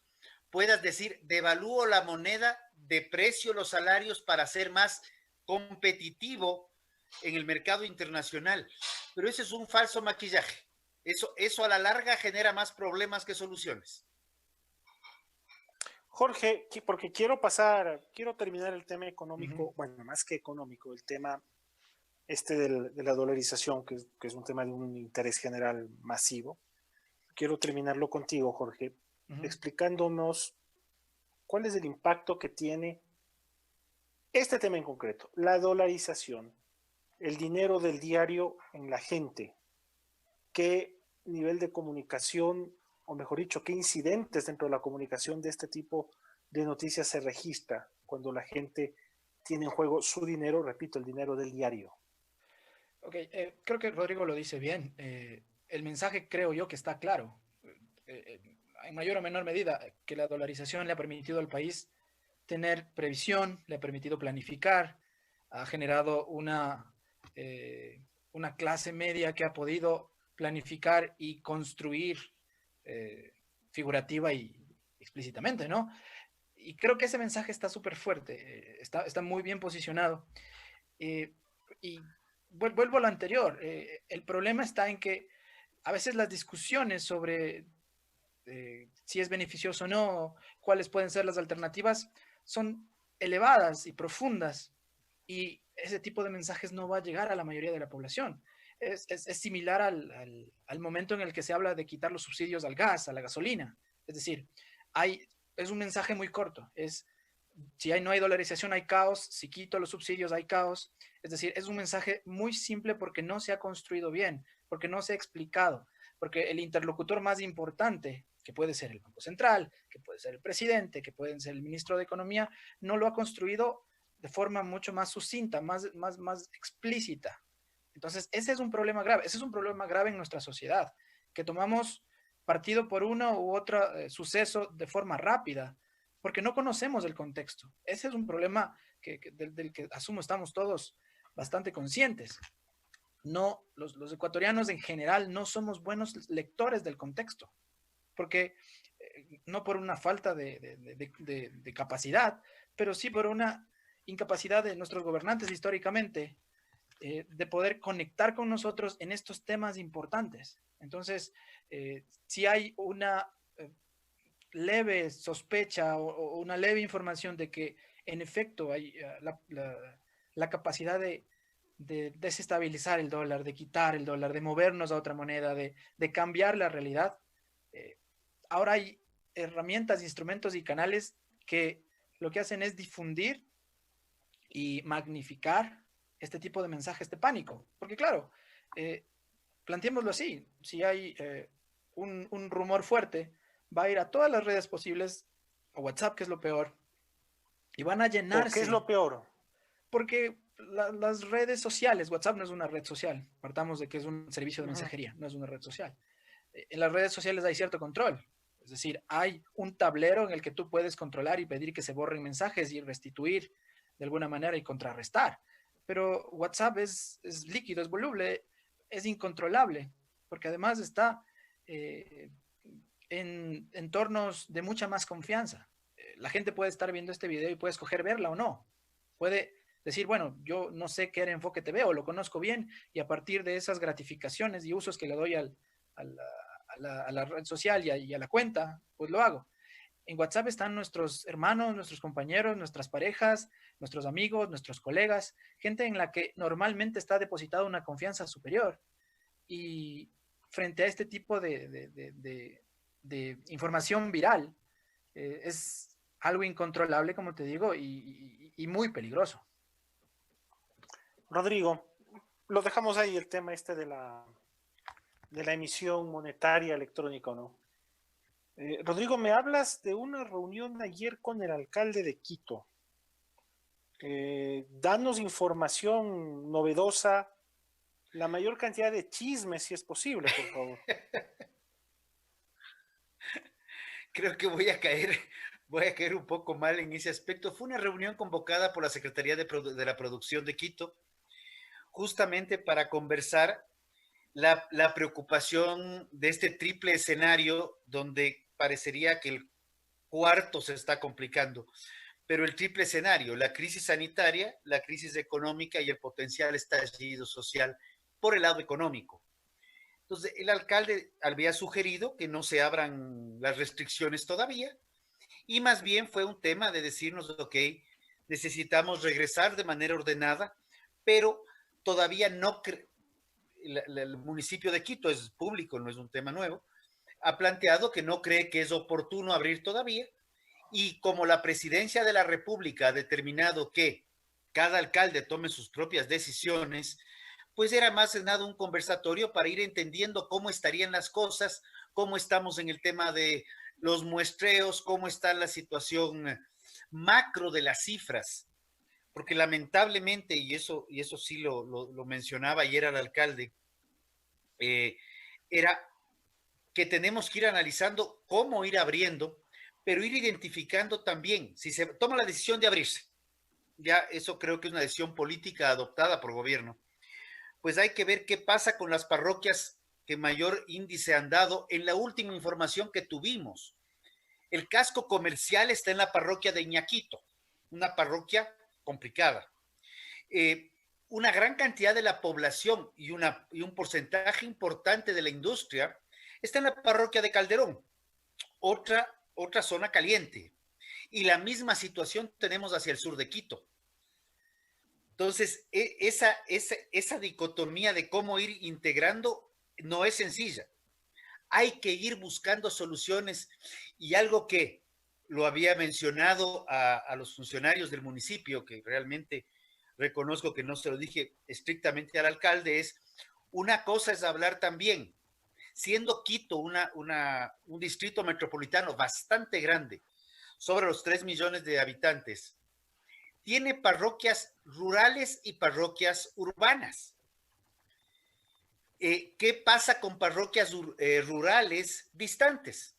puedas decir, devalúo la moneda, deprecio los salarios para ser más competitivo en el mercado internacional. Pero ese es un falso maquillaje. Eso a la larga genera más problemas que soluciones. Jorge, porque quiero terminar el tema económico, bueno, más que económico, el tema de la dolarización, que es un tema de un interés general masivo. Quiero terminarlo contigo, Jorge, explicándonos cuál es el impacto que tiene este tema en concreto, la dolarización, el dinero del diario en la gente. ¿Qué nivel de comunicación, o mejor dicho, qué incidentes dentro de la comunicación de este tipo de noticias se registra cuando la gente tiene en juego su dinero, repito, el dinero del diario? Ok, creo que Rodrigo lo dice bien. El mensaje creo yo que está claro. En mayor o menor medida, que la dolarización le ha permitido al país tener previsión, le ha permitido planificar, ha generado una clase media que ha podido planificar y construir figurativa y explícitamente, ¿no? Y creo que ese mensaje está súper fuerte, está muy bien posicionado. Y vuelvo a lo anterior, el problema está en que a veces las discusiones sobre si es beneficioso o no, cuáles pueden ser las alternativas, son elevadas y profundas, y ese tipo de mensajes no va a llegar a la mayoría de la población. Es similar al momento en el que se habla de quitar los subsidios al gas, a la gasolina. Es decir, es un mensaje muy corto. Si no hay dolarización, hay caos. Si quito los subsidios, hay caos. Es decir, es un mensaje muy simple porque no se ha construido bien, porque no se ha explicado, porque el interlocutor más importante, que puede ser el Banco Central, que puede ser el presidente, que puede ser el ministro de Economía, no lo ha construido de forma mucho más sucinta, más explícita. Entonces, ese es un problema grave. Ese es un problema grave en nuestra sociedad, que tomamos partido por uno u otro suceso de forma rápida, porque no conocemos el contexto. Ese es un problema del que asumo estamos todos bastante conscientes. No, los ecuatorianos en general no somos buenos lectores del contexto, porque no por una falta de capacidad, pero sí por una incapacidad de nuestros gobernantes históricamente de poder conectar con nosotros en estos temas importantes. Entonces, si hay una leve sospecha o una leve información de que en efecto hay la capacidad de desestabilizar el dólar, de quitar el dólar, de movernos a otra moneda, de cambiar la realidad, ahora hay herramientas, instrumentos y canales que lo que hacen es difundir y magnificar este tipo de mensajes de pánico. Porque claro, planteémoslo así, si hay un rumor fuerte, va a ir a todas las redes posibles, a WhatsApp, que es lo peor, y van a llenarse. ¿Por qué es lo peor? Porque las redes sociales, WhatsApp no es una red social, partamos de que es un servicio de mensajería, no es una red social. En las redes sociales hay cierto control, es decir, hay un tablero en el que tú puedes controlar y pedir que se borren mensajes y restituir de alguna manera y contrarrestar. Pero WhatsApp es líquido, es voluble, es incontrolable, porque además está en entornos de mucha más confianza. La gente puede estar viendo este video y puede escoger verla o no. Puede decir, bueno, yo no sé qué era Enfoque TV o lo conozco bien, y a partir de esas gratificaciones y usos que le doy a la red social y a la cuenta, pues lo hago. En WhatsApp están nuestros hermanos, nuestros compañeros, nuestras parejas, nuestros amigos, nuestros colegas, gente en la que normalmente está depositada una confianza superior. Y frente a este tipo de información viral, es algo incontrolable, como te digo, y muy peligroso. Rodrigo, lo dejamos ahí el tema este de la emisión monetaria electrónica, ¿no? Rodrigo, me hablas de una reunión ayer con el alcalde de Quito. Danos información novedosa, la mayor cantidad de chismes, si es posible, por favor. Creo que voy a caer un poco mal en ese aspecto. Fue una reunión convocada por la Secretaría de la Producción de Quito, justamente para conversar la preocupación de este triple escenario donde parecería que el cuarto se está complicando, pero el triple escenario, la crisis sanitaria, la crisis económica y el potencial estallido social por el lado económico. Entonces, el alcalde había sugerido que no se abran las restricciones todavía y más bien fue un tema de decirnos, ok, necesitamos regresar de manera ordenada, pero todavía no el municipio de Quito es público, no es un tema nuevo, ha planteado que no cree que es oportuno abrir todavía y como la presidencia de la República ha determinado que cada alcalde tome sus propias decisiones, pues era más que nada un conversatorio para ir entendiendo cómo estarían las cosas, cómo estamos en el tema de los muestreos, cómo está la situación macro de las cifras, porque lamentablemente, y eso sí lo mencionaba ayer al alcalde, era que tenemos que ir analizando cómo ir abriendo, pero ir identificando también, si se toma la decisión de abrirse, ya eso creo que es una decisión política adoptada por gobierno, pues hay que ver qué pasa con las parroquias que mayor índice han dado en la última información que tuvimos. El casco comercial está en la parroquia de Iñaquito, una parroquia complicada. Una gran cantidad de la población y un porcentaje importante de la industria está en la parroquia de Calderón, otra zona caliente. Y la misma situación tenemos hacia el sur de Quito. Entonces, esa dicotomía de cómo ir integrando no es sencilla. Hay que ir buscando soluciones y algo que lo había mencionado a los funcionarios del municipio, que realmente reconozco que no se lo dije estrictamente al alcalde, es una cosa es hablar también, siendo Quito un distrito metropolitano bastante grande, sobre los 3 millones de habitantes, tiene parroquias rurales y parroquias urbanas. ¿Qué pasa con parroquias rurales distantes?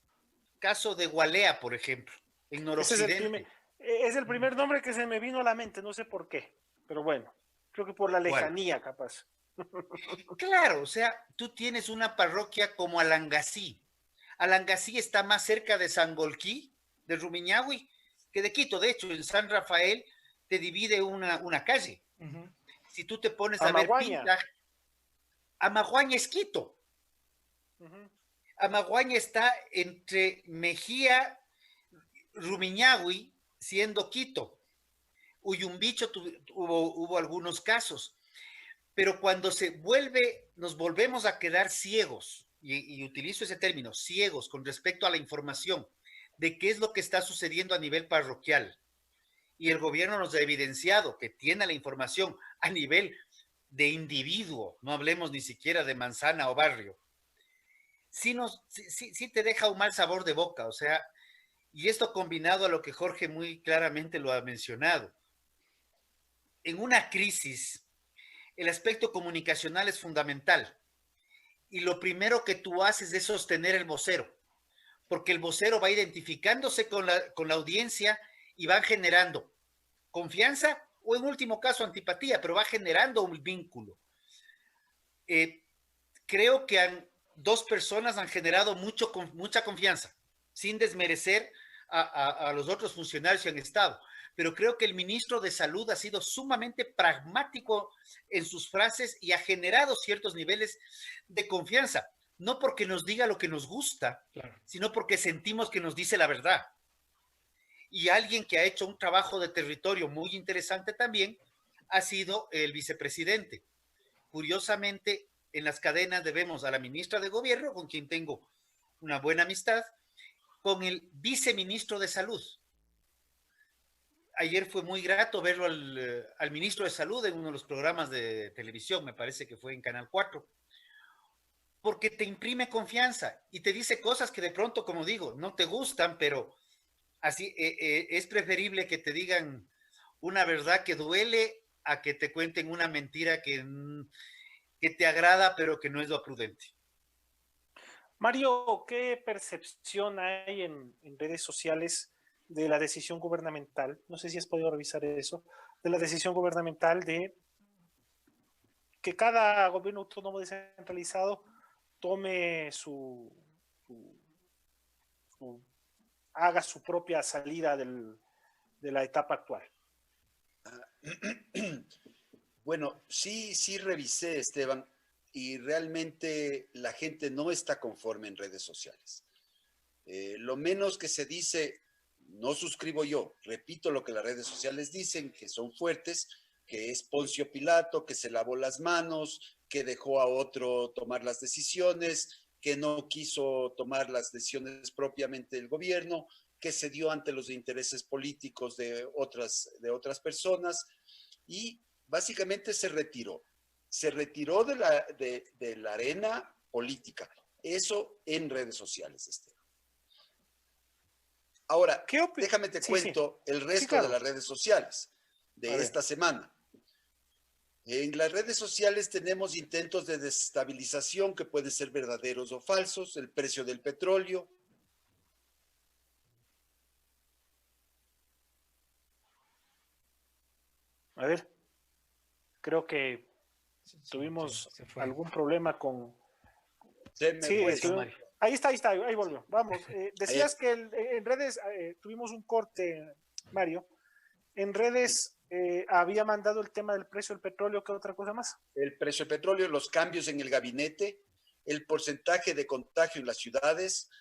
Caso de Gualea, por ejemplo, en noroccidente. Es el primer nombre que se me vino a la mente, no sé por qué, pero bueno, creo que por la lejanía, capaz. Claro, o sea, tú tienes una parroquia como Alangasí. Alangasí está más cerca de Sangolquí, de Rumiñahui, que de Quito. De hecho, en San Rafael te divide una calle. Uh-huh. Si tú te pones a ver Pinta, Amaguaña es Quito. Uh-huh. Amaguaña está entre Mejía, Rumiñahui, siendo Quito. Uyumbicho hubo algunos casos. Pero cuando nos volvemos a quedar ciegos, y utilizo ese término, ciegos con respecto a la información de qué es lo que está sucediendo a nivel parroquial, y el gobierno nos ha evidenciado que tiene la información a nivel de individuo, no hablemos ni siquiera de manzana o barrio, sí te deja un mal sabor de boca, o sea, y esto combinado a lo que Jorge muy claramente lo ha mencionado. En una crisis, el aspecto comunicacional es fundamental, y lo primero que tú haces es sostener el vocero, porque el vocero va identificándose con la audiencia y va generando confianza o en último caso antipatía, pero va generando un vínculo. Creo que dos personas han generado mucha confianza, sin desmerecer a los otros funcionarios que han estado, pero creo que el ministro de Salud ha sido sumamente pragmático en sus frases y ha generado ciertos niveles de confianza, no porque nos diga lo que nos gusta, claro, sino porque sentimos que nos dice la verdad. Y alguien que ha hecho un trabajo de territorio muy interesante también ha sido el vicepresidente. Curiosamente, en las cadenas vemos a la ministra de Gobierno, con quien tengo una buena amistad, con el viceministro de Salud. Ayer fue muy grato verlo al ministro de Salud en uno de los programas de televisión, me parece que fue en Canal 4, porque te imprime confianza y te dice cosas que de pronto, como digo, no te gustan, pero así es preferible que te digan una verdad que duele a que te cuenten una mentira que te agrada, pero que no es lo prudente. Mario, ¿qué percepción hay en redes sociales de la decisión gubernamental? No sé si has podido revisar eso, de la decisión gubernamental de que cada gobierno autónomo descentralizado tome haga su propia salida de la etapa actual. Bueno, sí revisé, Esteban, y realmente la gente no está conforme en redes sociales. Lo menos que se dice, no suscribo yo, repito lo que las redes sociales dicen, que son fuertes, que es Poncio Pilato, que se lavó las manos, que dejó a otro tomar las decisiones, que no quiso tomar las decisiones propiamente del gobierno, que se dio ante los intereses políticos de otras personas y básicamente se retiró de la arena política. Eso en redes sociales, Esteban. Ahora, déjame te cuento el resto de las redes sociales de esta semana. En las redes sociales tenemos intentos de desestabilización que pueden ser verdaderos o falsos, el precio del petróleo. A ver, creo que tuvimos algún problema con... Ahí está, ahí volvió. Vamos, decías que en redes tuvimos un corte, Mario. En redes había mandado el tema del precio del petróleo, ¿qué otra cosa más? El precio del petróleo, los cambios en el gabinete, el porcentaje de contagio en las ciudades,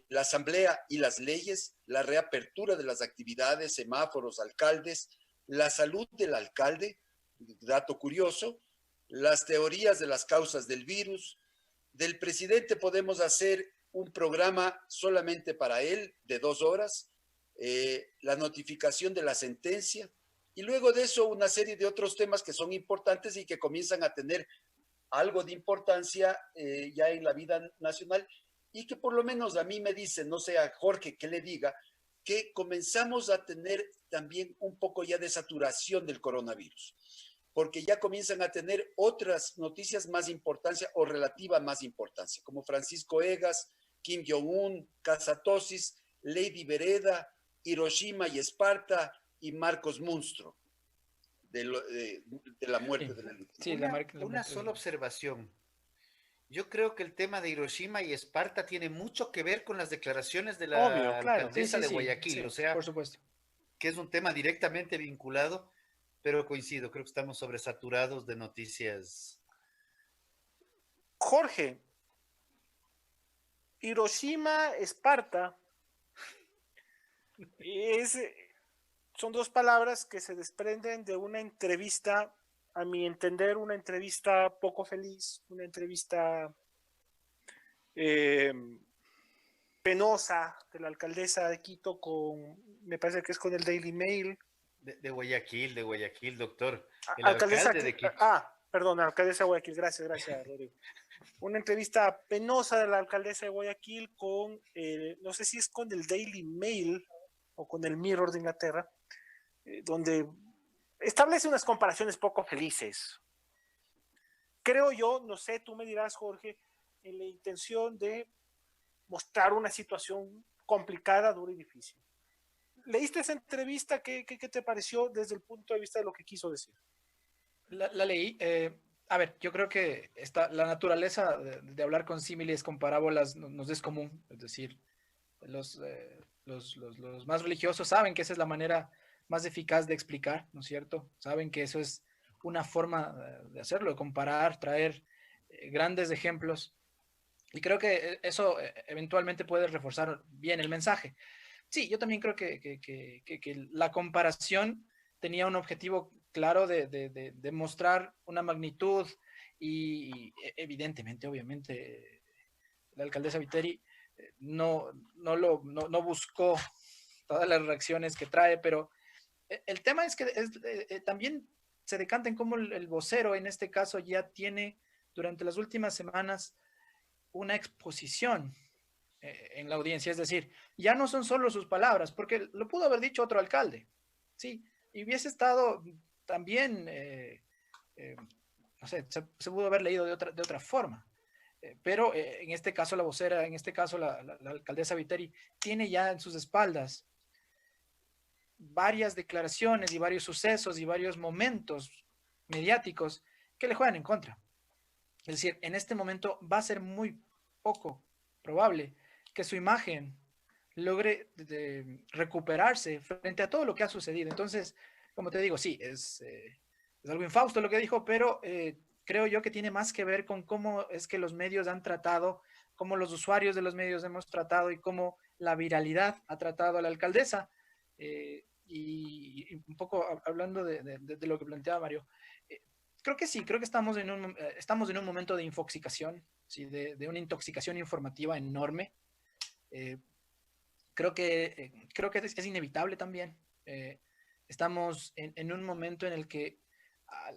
la asamblea y las leyes, la reapertura de las actividades, semáforos, alcaldes, la salud del alcalde, dato curioso, las teorías de las causas del virus. Del presidente podemos hacer un programa solamente para él de 2 horas, la notificación de la sentencia y luego de eso una serie de otros temas que son importantes y que comienzan a tener algo de importancia ya en la vida nacional y que por lo menos a mí me dicen, no sé a Jorge que le diga, que comenzamos a tener también un poco ya de saturación del coronavirus, porque ya comienzan a tener otras noticias más importancia o relativa más importancia, como Francisco Egas, Kim Jong-un, Casatosis, Lady Vereda, Hiroshima y Esparta y Marcos Munstro, de la muerte de la luz. Sí, una sola observación. Yo creo que el tema de Hiroshima y Esparta tiene mucho que ver con las declaraciones de la alcaldesa de Guayaquil, o sea, por supuesto, que es un tema directamente vinculado, pero coincido, creo que estamos sobresaturados de noticias. Jorge, Hiroshima, Esparta, son 2 palabras que se desprenden de una entrevista, a mi entender, una entrevista poco feliz, una entrevista penosa de la alcaldesa de Quito me parece que es con el Daily Mail. De Guayaquil, doctor. El alcalde de Quito. Perdón, alcaldesa de Guayaquil, gracias, Rodrigo. Una entrevista penosa de la alcaldesa de Guayaquil con, no sé si es con el Daily Mail o con el Mirror de Inglaterra, donde establece unas comparaciones poco felices. Creo yo, no sé, tú me dirás, Jorge, en la intención de mostrar una situación complicada, dura y difícil. ¿Leíste esa entrevista? ¿Qué te pareció desde el punto de vista de lo que quiso decir? La leí. A ver, yo creo que la naturaleza de hablar con símiles, con parábolas, nos es común. Es decir, los más religiosos saben que esa es la manera más eficaz de explicar, ¿no es cierto? Saben que eso es una forma de hacerlo, de comparar, traer grandes ejemplos. Y creo que eso eventualmente puede reforzar bien el mensaje. Sí, yo también creo que la comparación tenía un objetivo claro de mostrar una magnitud y evidentemente, obviamente, la alcaldesa Viteri no buscó todas las reacciones que trae, pero el tema es que también se decanta en cómo el vocero en este caso ya tiene durante las últimas semanas una exposición en la audiencia, es decir, ya no son solo sus palabras, porque lo pudo haber dicho otro alcalde, sí, y hubiese estado también, no sé, se pudo haber leído de otra forma. Pero en este caso la vocera, en este caso la alcaldesa Viteri, tiene ya en sus espaldas varias declaraciones y varios sucesos y varios momentos mediáticos que le juegan en contra. Es decir, en este momento va a ser muy poco probable que su imagen logre recuperarse frente a todo lo que ha sucedido. Entonces, como te digo, sí, es algo infausto lo que dijo, pero creo yo que tiene más que ver con cómo es que los medios han tratado, cómo los usuarios de los medios hemos tratado y cómo la viralidad ha tratado a la alcaldesa. Y un poco hablando de lo que planteaba Mario, creo que sí, creo que estamos en un momento de infoxicación, ¿sí? de una intoxicación informativa enorme. Creo que es inevitable también. Estamos en un momento en el que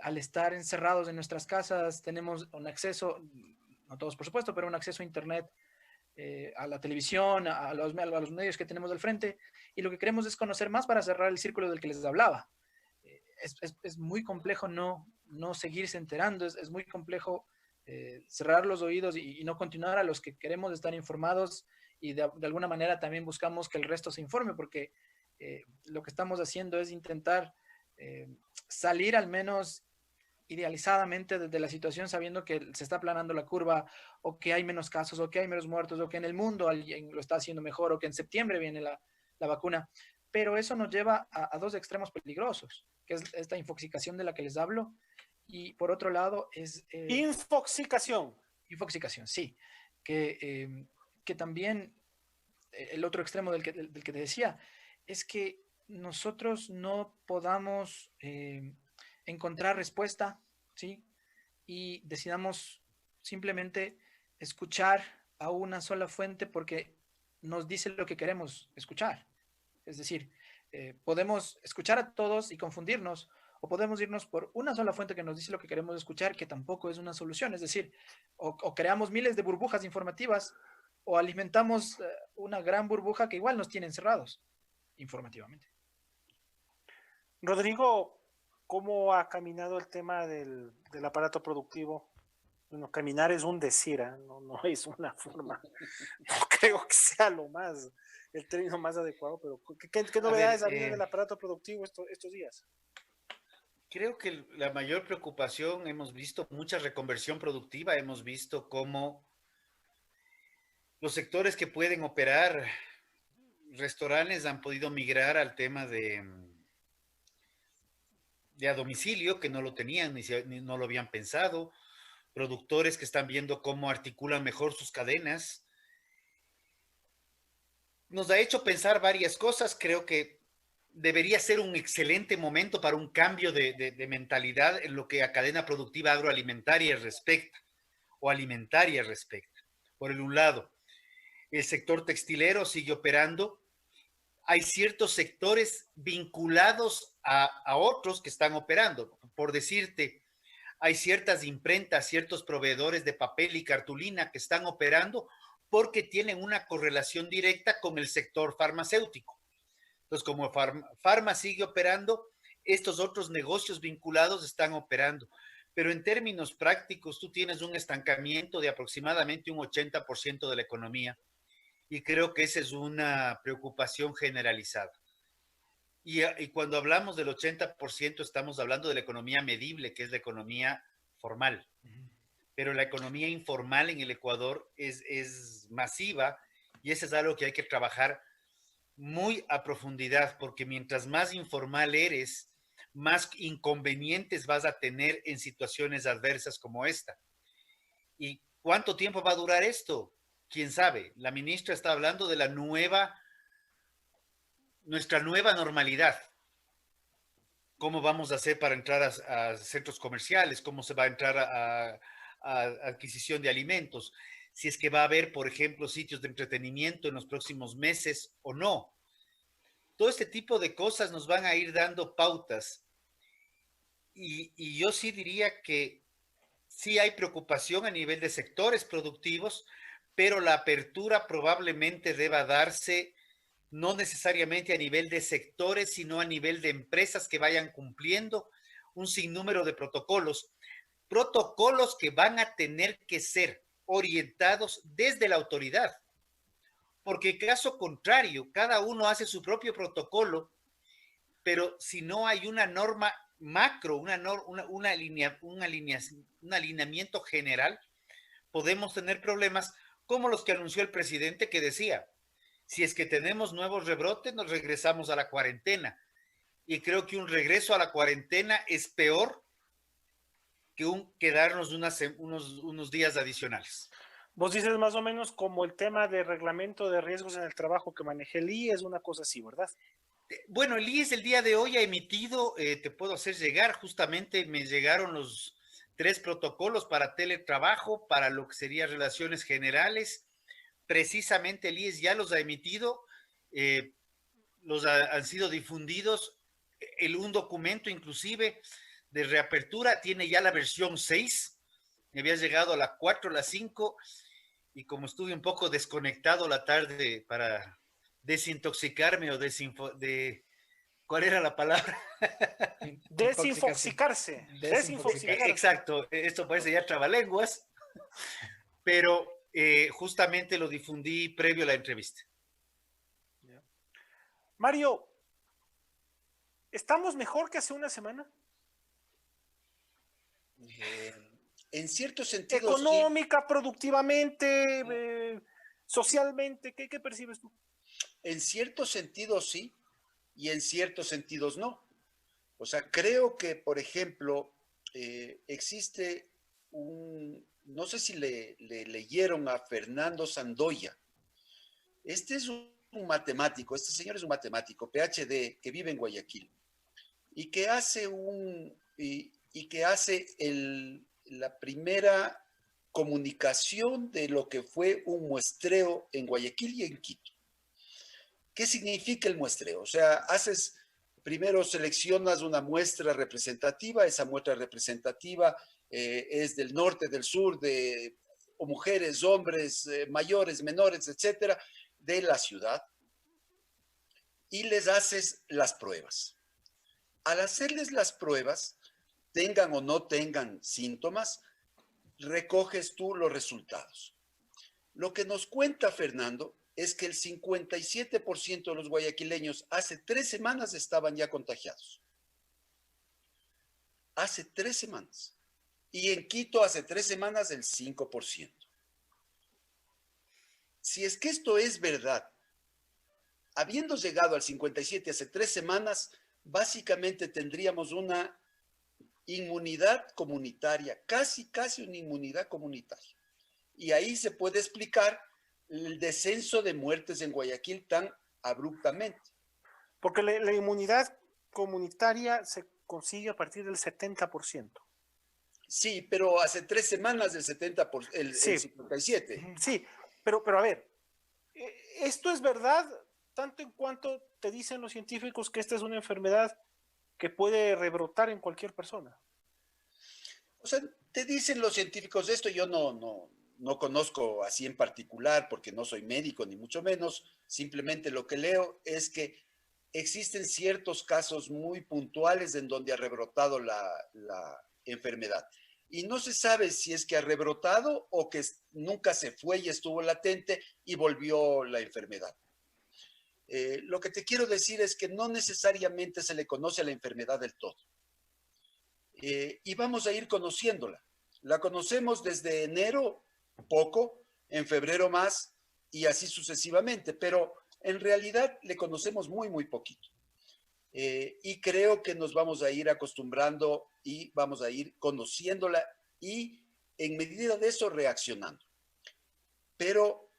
al estar encerrados en nuestras casas tenemos un acceso, no todos por supuesto, pero un acceso a internet, a la televisión, a los medios que tenemos al frente, y lo que queremos es conocer más para cerrar el círculo del que les hablaba. Es muy complejo no seguirse enterando, es muy complejo cerrar los oídos y no continuar a los que queremos estar informados, y de alguna manera también buscamos que el resto se informe, porque lo que estamos haciendo es intentar salir al menos idealizadamente desde la situación, sabiendo que se está aplanando la curva, o que hay menos casos, o que hay menos muertos, o que en el mundo alguien lo está haciendo mejor, o que en septiembre viene la vacuna. Pero eso nos lleva a dos extremos peligrosos, que es esta infoxicación de la que les hablo, y por otro lado es... Infoxicación. Infoxicación, sí. Que también el otro extremo del que te decía, es que nosotros no podamos encontrar respuesta, ¿sí? Y decidamos simplemente escuchar a una sola fuente porque nos dice lo que queremos escuchar. Es decir, podemos escuchar a todos y confundirnos, o podemos irnos por una sola fuente que nos dice lo que queremos escuchar, que tampoco es una solución. Es decir, o creamos miles de burbujas informativas, o alimentamos una gran burbuja que igual nos tiene encerrados informativamente. Rodrigo, ¿cómo ha caminado el tema del aparato productivo? Bueno, caminar es un decir, ¿eh? No es una forma. No creo que sea el término más adecuado, pero ¿qué novedades ha habido del aparato productivo estos días? Creo que la mayor preocupación, hemos visto mucha reconversión productiva, hemos visto cómo los sectores que pueden operar, restaurantes, han podido migrar al tema de a domicilio, que no lo tenían ni no lo habían pensado, productores que están viendo cómo articulan mejor sus cadenas. Nos ha hecho pensar varias cosas. Creo que debería ser un excelente momento para un cambio de mentalidad en lo que a cadena productiva agroalimentaria respecta, o alimentaria respecta. Por un lado, el sector textilero sigue operando. Hay ciertos sectores vinculados a otros que están operando. Por decirte, hay ciertas imprentas, ciertos proveedores de papel y cartulina que están operando porque tienen una correlación directa con el sector farmacéutico. Entonces, como Farma sigue operando, estos otros negocios vinculados están operando. Pero en términos prácticos, tú tienes un estancamiento de aproximadamente un 80% de la economía. Y creo que esa es una preocupación generalizada. Y cuando hablamos del 80%, estamos hablando de la economía medible, que es la economía formal. Pero la economía informal en el Ecuador es masiva, y eso es algo que hay que trabajar muy a profundidad, porque mientras más informal eres, más inconvenientes vas a tener en situaciones adversas como esta. ¿Y cuánto tiempo va a durar esto? ¿Quién sabe? La ministra está hablando de nuestra nueva normalidad. ¿Cómo vamos a hacer para entrar a centros comerciales? ¿Cómo se va a entrar a adquisición de alimentos? Si es que va a haber, por ejemplo, sitios de entretenimiento en los próximos meses o no. Todo este tipo de cosas nos van a ir dando pautas. Y yo sí diría que sí hay preocupación a nivel de sectores productivos, pero la apertura probablemente deba darse no necesariamente a nivel de sectores, sino a nivel de empresas que vayan cumpliendo un sinnúmero de protocolos que van a tener que ser orientados desde la autoridad, porque caso contrario, cada uno hace su propio protocolo, pero si no hay una norma macro, un alineamiento general, podemos tener problemas como los que anunció el presidente, que decía, si es que tenemos nuevos rebrotes, nos regresamos a la cuarentena. Y creo que un regreso a la cuarentena es peor que quedarnos unos días adicionales. Vos dices más o menos como el tema de reglamento de riesgos en el trabajo que manejé el IE, es una cosa así, ¿verdad? Bueno, el IES el día de hoy ha emitido, te puedo hacer llegar, justamente me llegaron los 3 protocolos para teletrabajo, para lo que sería relaciones generales. Precisamente el IES ya los ha emitido, han sido difundidos. Un documento inclusive de reapertura tiene ya la versión 6, me había llegado a la 4, la 5, y como estuve un poco desconectado la tarde para desintoxicarme o ¿cuál era la palabra? Desinfoxicarse. Exacto, esto parece ya trabalenguas, pero justamente lo difundí previo a la entrevista. Mario, ¿estamos mejor que hace una semana? En cierto sentido, económica, sí. Productivamente, socialmente, ¿qué percibes tú? En cierto sentido sí, y en ciertos sentidos no. O sea, creo que, por ejemplo, existe no sé si le leyeron a Fernando Sandoya. Este es un matemático, este señor es un matemático, PhD, que vive en Guayaquil, y que hace la primera comunicación de lo que fue un muestreo en Guayaquil y en Quito. ¿Qué significa el muestreo? O sea, primero seleccionas una muestra representativa, esa muestra representativa es del norte, del sur, o mujeres, hombres, mayores, menores, etcétera, de la ciudad, y les haces las pruebas. Al hacerles las pruebas, tengan o no tengan síntomas, recoges tú los resultados. Lo que nos cuenta Fernando es que el 57% de los guayaquileños hace 3 semanas estaban ya contagiados. Hace 3 semanas. Y en Quito hace 3 semanas el 5%. Si es que esto es verdad, habiendo llegado al 57 hace 3 semanas, básicamente tendríamos una inmunidad comunitaria, casi una inmunidad comunitaria. Y ahí se puede explicar el descenso de muertes en Guayaquil tan abruptamente. Porque la inmunidad comunitaria se consigue a partir del 70%. Sí, pero hace 3 semanas el 70%, el 57%. Sí, pero a ver, esto es verdad tanto en cuanto te dicen los científicos que esta es una enfermedad que puede rebrotar en cualquier persona. O sea, te dicen los científicos esto, yo no conozco así en particular porque no soy médico ni mucho menos, simplemente lo que leo es que existen ciertos casos muy puntuales en donde ha rebrotado la enfermedad. Y no se sabe si es que ha rebrotado o que nunca se fue y estuvo latente y volvió la enfermedad. Lo que te quiero decir es que no necesariamente se le conoce a la enfermedad del todo. Y vamos a ir conociéndola. La conocemos desde enero poco, en febrero más y así sucesivamente, pero en realidad le conocemos muy poquito. Y creo que nos vamos a ir acostumbrando y vamos a ir conociéndola y en medida de eso reaccionando. Pero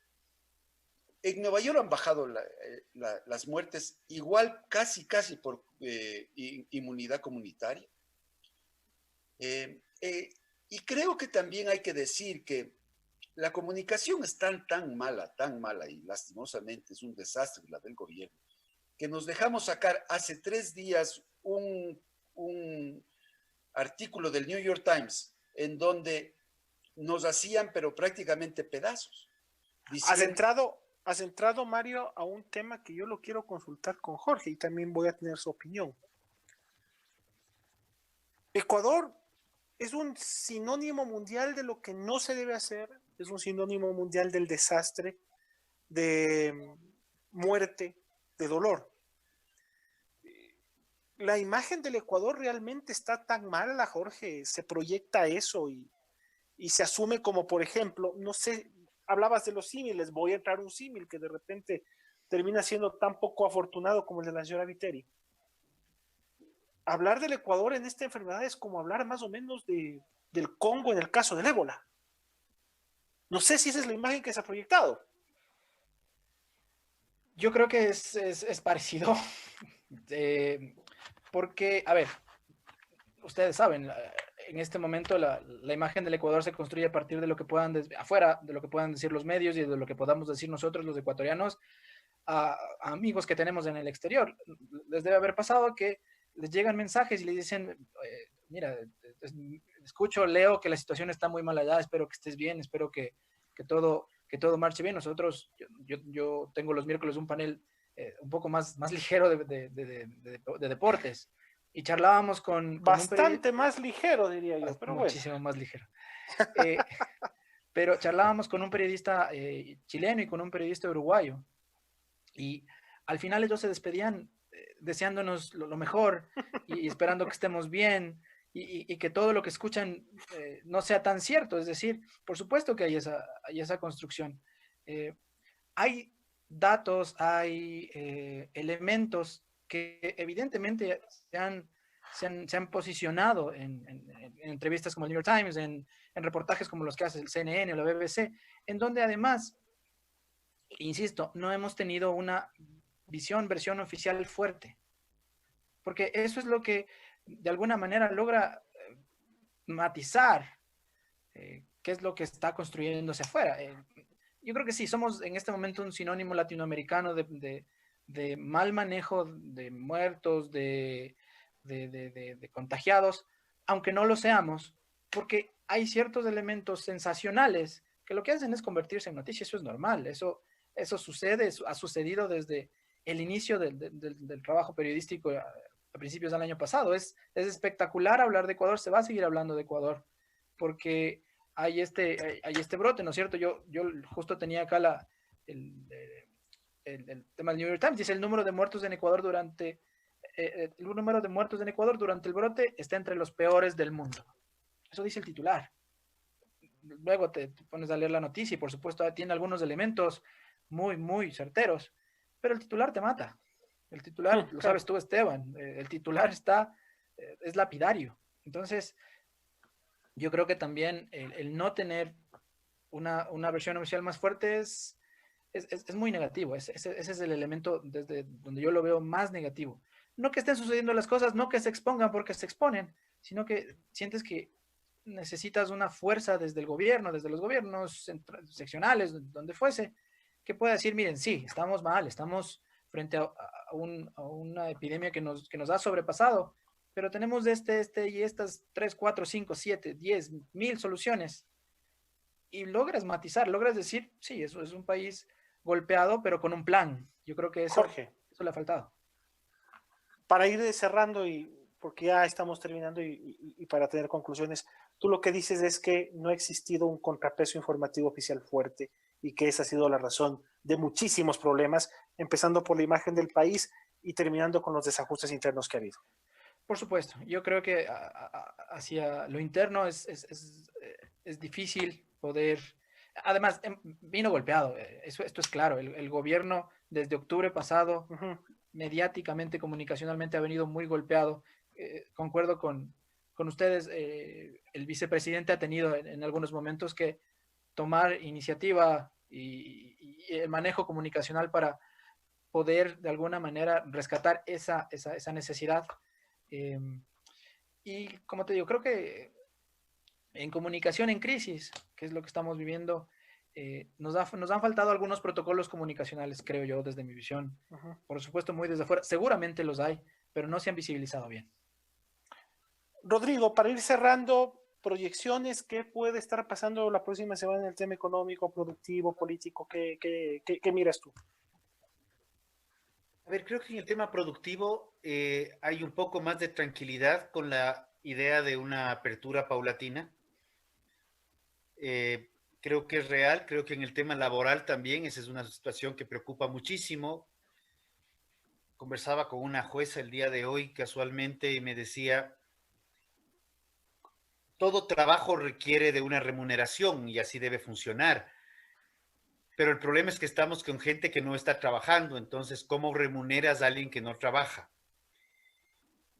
En Nueva York han bajado las muertes igual, casi por inmunidad comunitaria. Y creo que también hay que decir que la comunicación es tan mala, y lastimosamente es un desastre la del gobierno, que nos dejamos sacar hace 3 días un artículo del New York Times en donde nos hacían, pero prácticamente pedazos. Has entrado, Mario, a un tema que yo lo quiero consultar con Jorge y también voy a tener su opinión. Ecuador es un sinónimo mundial de lo que no se debe hacer, es un sinónimo mundial del desastre, de muerte, de dolor. La imagen del Ecuador realmente está tan mala, Jorge, se proyecta eso y se asume como, por ejemplo, no sé, hablabas de los símiles, voy a entrar un símil que de repente termina siendo tan poco afortunado como el de la señora Viteri. Hablar del Ecuador en esta enfermedad es como hablar más o menos del Congo en el caso del ébola. No sé si esa es la imagen que se ha proyectado. Yo creo que es parecido, porque, a ver, ustedes saben, en este momento la imagen del Ecuador se construye a partir de lo que puedan, afuera, de lo que puedan decir los medios y de lo que podamos decir nosotros, los ecuatorianos, a amigos que tenemos en el exterior. Les debe haber pasado que les llegan mensajes y les dicen, mira, escucho, leo que la situación está muy mal allá, espero que estés bien, espero que todo marche bien. Nosotros, yo tengo los miércoles un panel un poco más ligero de deportes y charlábamos con bastante más ligero, diría yo, pero muchísimo bueno. más ligero. Pero charlábamos con un periodista chileno y con un periodista uruguayo y al final ellos se despedían deseándonos lo mejor y esperando que estemos bien y que todo lo que escuchan no sea tan cierto. Es decir, por supuesto que hay esa construcción. Hay datos, hay elementos que evidentemente se han posicionado en entrevistas como el New York Times, en reportajes como los que hace el CNN o la BBC, en donde además, insisto, no hemos tenido una versión oficial fuerte, porque eso es lo que de alguna manera logra matizar qué es lo que está construyéndose afuera. Yo creo que sí, somos en este momento un sinónimo latinoamericano de mal manejo de muertos, de contagiados, aunque no lo seamos, porque hay ciertos elementos sensacionales que lo que hacen es convertirse en noticia. Eso es normal, eso sucede, eso ha sucedido desde el inicio del trabajo periodístico a principios del año pasado. Es espectacular hablar de Ecuador, se va a seguir hablando de Ecuador, porque hay este brote, ¿no es cierto? Yo justo tenía acá el tema del New York Times, dice el número de muertos en Ecuador durante el brote está entre los peores del mundo. Eso dice el titular. Luego te pones a leer la noticia y por supuesto tiene algunos elementos muy certeros, pero el titular te mata. El titular, lo sabes tú, Esteban, el titular es lapidario. Entonces, yo creo que también el no tener una versión oficial más fuerte es muy negativo. Ese es el elemento desde donde yo lo veo más negativo. No que estén sucediendo las cosas, no que se expongan porque se exponen, sino que sientes que necesitas una fuerza desde el gobierno, desde los gobiernos seccionales, donde fuese, que pueda decir, miren, sí, estamos mal, estamos frente a una epidemia que nos ha sobrepasado, pero tenemos y estas 3, 4, 5, 7, 10, 1000 soluciones. Y logras matizar, logras decir, sí, eso es un país golpeado, pero con un plan. Yo creo que eso le ha faltado. Para ir cerrando, y porque ya estamos terminando y para tener conclusiones, tú lo que dices es que no ha existido un contrapeso informativo oficial fuerte y que esa ha sido la razón de muchísimos problemas, empezando por la imagen del país y terminando con los desajustes internos que ha habido. Por supuesto, yo creo que hacia lo interno es difícil poder. Además, vino golpeado, esto es claro. El gobierno desde octubre pasado, mediáticamente, comunicacionalmente, ha venido muy golpeado. Concuerdo con ustedes, el vicepresidente ha tenido en algunos momentos que tomar iniciativa y el manejo comunicacional para poder de alguna manera rescatar esa necesidad. Y como te digo, creo que en comunicación en crisis, que es lo que estamos viviendo, nos han faltado algunos protocolos comunicacionales, creo yo, desde mi visión. Por supuesto, muy desde afuera. Seguramente los hay, pero no se han visibilizado bien. Rodrigo, para ir cerrando, proyecciones, ¿qué puede estar pasando la próxima semana en el tema económico, productivo, político? ¿Qué miras tú? A ver, creo que en el tema productivo hay un poco más de tranquilidad con la idea de una apertura paulatina. Creo que es real, creo que en el tema laboral también, esa es una situación que preocupa muchísimo. Conversaba con una jueza el día de hoy casualmente y me decía, todo trabajo requiere de una remuneración y así debe funcionar. Pero el problema es que estamos con gente que no está trabajando, entonces, ¿cómo remuneras a alguien que no trabaja?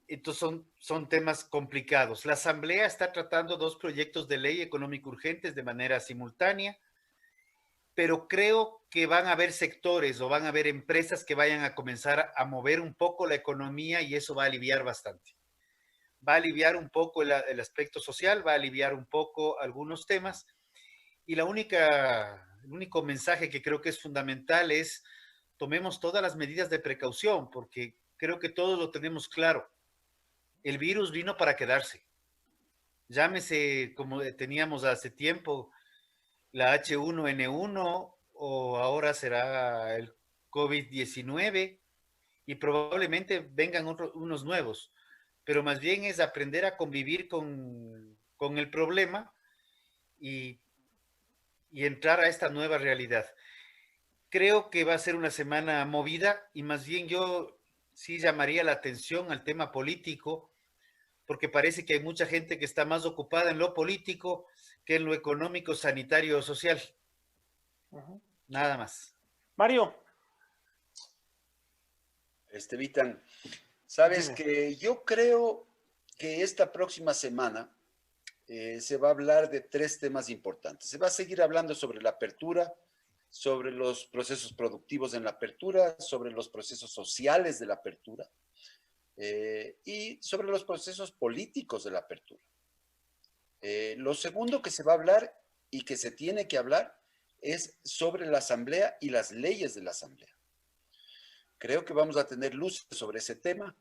Entonces, son temas complicados. La Asamblea está tratando 2 proyectos de ley económico urgentes de manera simultánea, pero creo que van a haber sectores o van a haber empresas que vayan a comenzar a mover un poco la economía y eso va a aliviar bastante. Va a aliviar un poco el aspecto social, va a aliviar un poco algunos temas y el único mensaje que creo que es fundamental es tomemos todas las medidas de precaución porque creo que todos lo tenemos claro. El virus vino para quedarse. Llámese como teníamos hace tiempo la H1N1 o ahora será el COVID-19 y probablemente vengan unos nuevos, pero más bien es aprender a convivir con el problema y entrar a esta nueva realidad. Creo que va a ser una semana movida y más bien yo sí llamaría la atención al tema político, porque parece que hay mucha gente que está más ocupada en lo político que en lo económico, sanitario o social. Nada más. Mario. Vitan, sabes que yo creo que esta próxima semana se va a hablar de 3 temas importantes. Se va a seguir hablando sobre la apertura, sobre los procesos productivos en la apertura, sobre los procesos sociales de la apertura y sobre los procesos políticos de la apertura. Lo segundo que se va a hablar y que se tiene que hablar es sobre la Asamblea y las leyes de la Asamblea. Creo que vamos a tener luces sobre ese tema.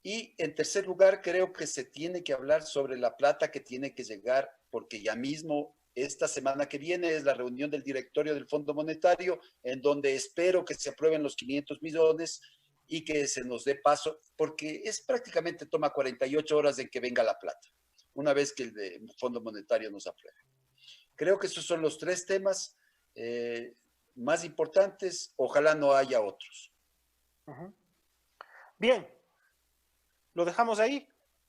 Y en tercer lugar, creo que se tiene que hablar sobre la plata que tiene que llegar, porque ya mismo esta semana que viene es la reunión del directorio del Fondo Monetario, en donde espero que se aprueben los 500 millones y que se nos dé paso, porque es prácticamente toma 48 horas en que venga la plata, una vez que el Fondo Monetario nos apruebe. Creo que esos son los 3 temas más importantes. Ojalá no haya otros. Bien, lo dejamos ahí.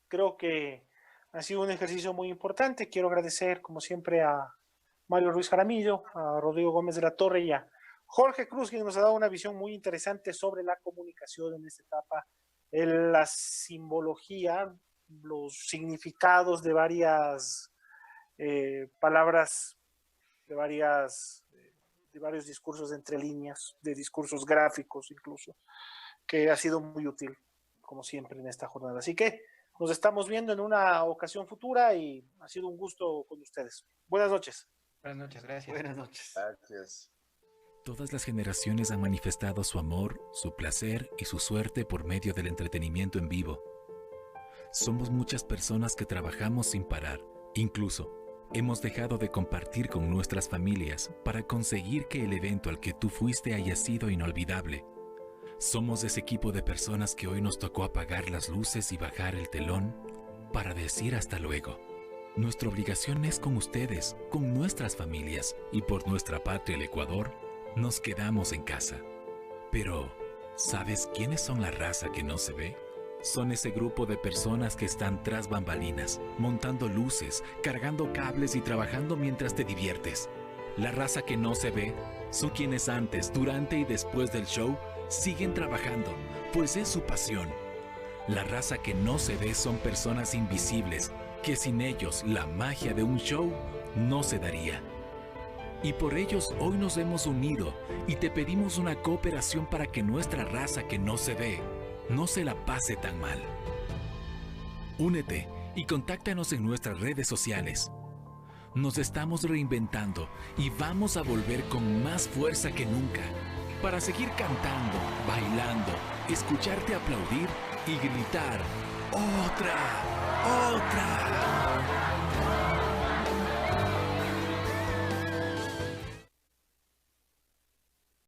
Creo que ha sido un ejercicio muy importante. Quiero agradecer, como siempre, a Mario Ruiz Jaramillo, a Rodrigo Gómez de la Torre y a Jorge Cruz, quien nos ha dado una visión muy interesante sobre la comunicación en esta etapa, la simbología, los significados de varias palabras, de varios discursos de entre líneas, de discursos gráficos incluso, que ha sido muy útil, como siempre, en esta jornada. Así que nos estamos viendo en una ocasión futura y ha sido un gusto con ustedes. Buenas noches. Buenas noches, gracias. Buenas noches. Gracias. Todas las generaciones han manifestado su amor, su placer y su suerte por medio del entretenimiento en vivo. Somos muchas personas que trabajamos sin parar. Incluso, hemos dejado de compartir con nuestras familias para conseguir que el evento al que tú fuiste haya sido inolvidable. Somos ese equipo de personas que hoy nos tocó apagar las luces y bajar el telón para decir hasta luego. Nuestra obligación es con ustedes, con nuestras familias y por nuestra patria, el Ecuador, nos quedamos en casa. Pero, ¿sabes quiénes son la raza que no se ve? Son ese grupo de personas que están tras bambalinas, montando luces, cargando cables y trabajando mientras te diviertes. La raza que no se ve son quienes antes, durante y después del show siguen trabajando, pues es su pasión. La raza que no se ve son personas invisibles, que sin ellos la magia de un show no se daría. Y por ellos hoy nos hemos unido y te pedimos una cooperación para que nuestra raza que no se ve, no se la pase tan mal. Únete y contáctanos en nuestras redes sociales. Nos estamos reinventando y vamos a volver con más fuerza que nunca para seguir cantando, bailando, escucharte aplaudir y gritar ¡Otra! ¡Otra!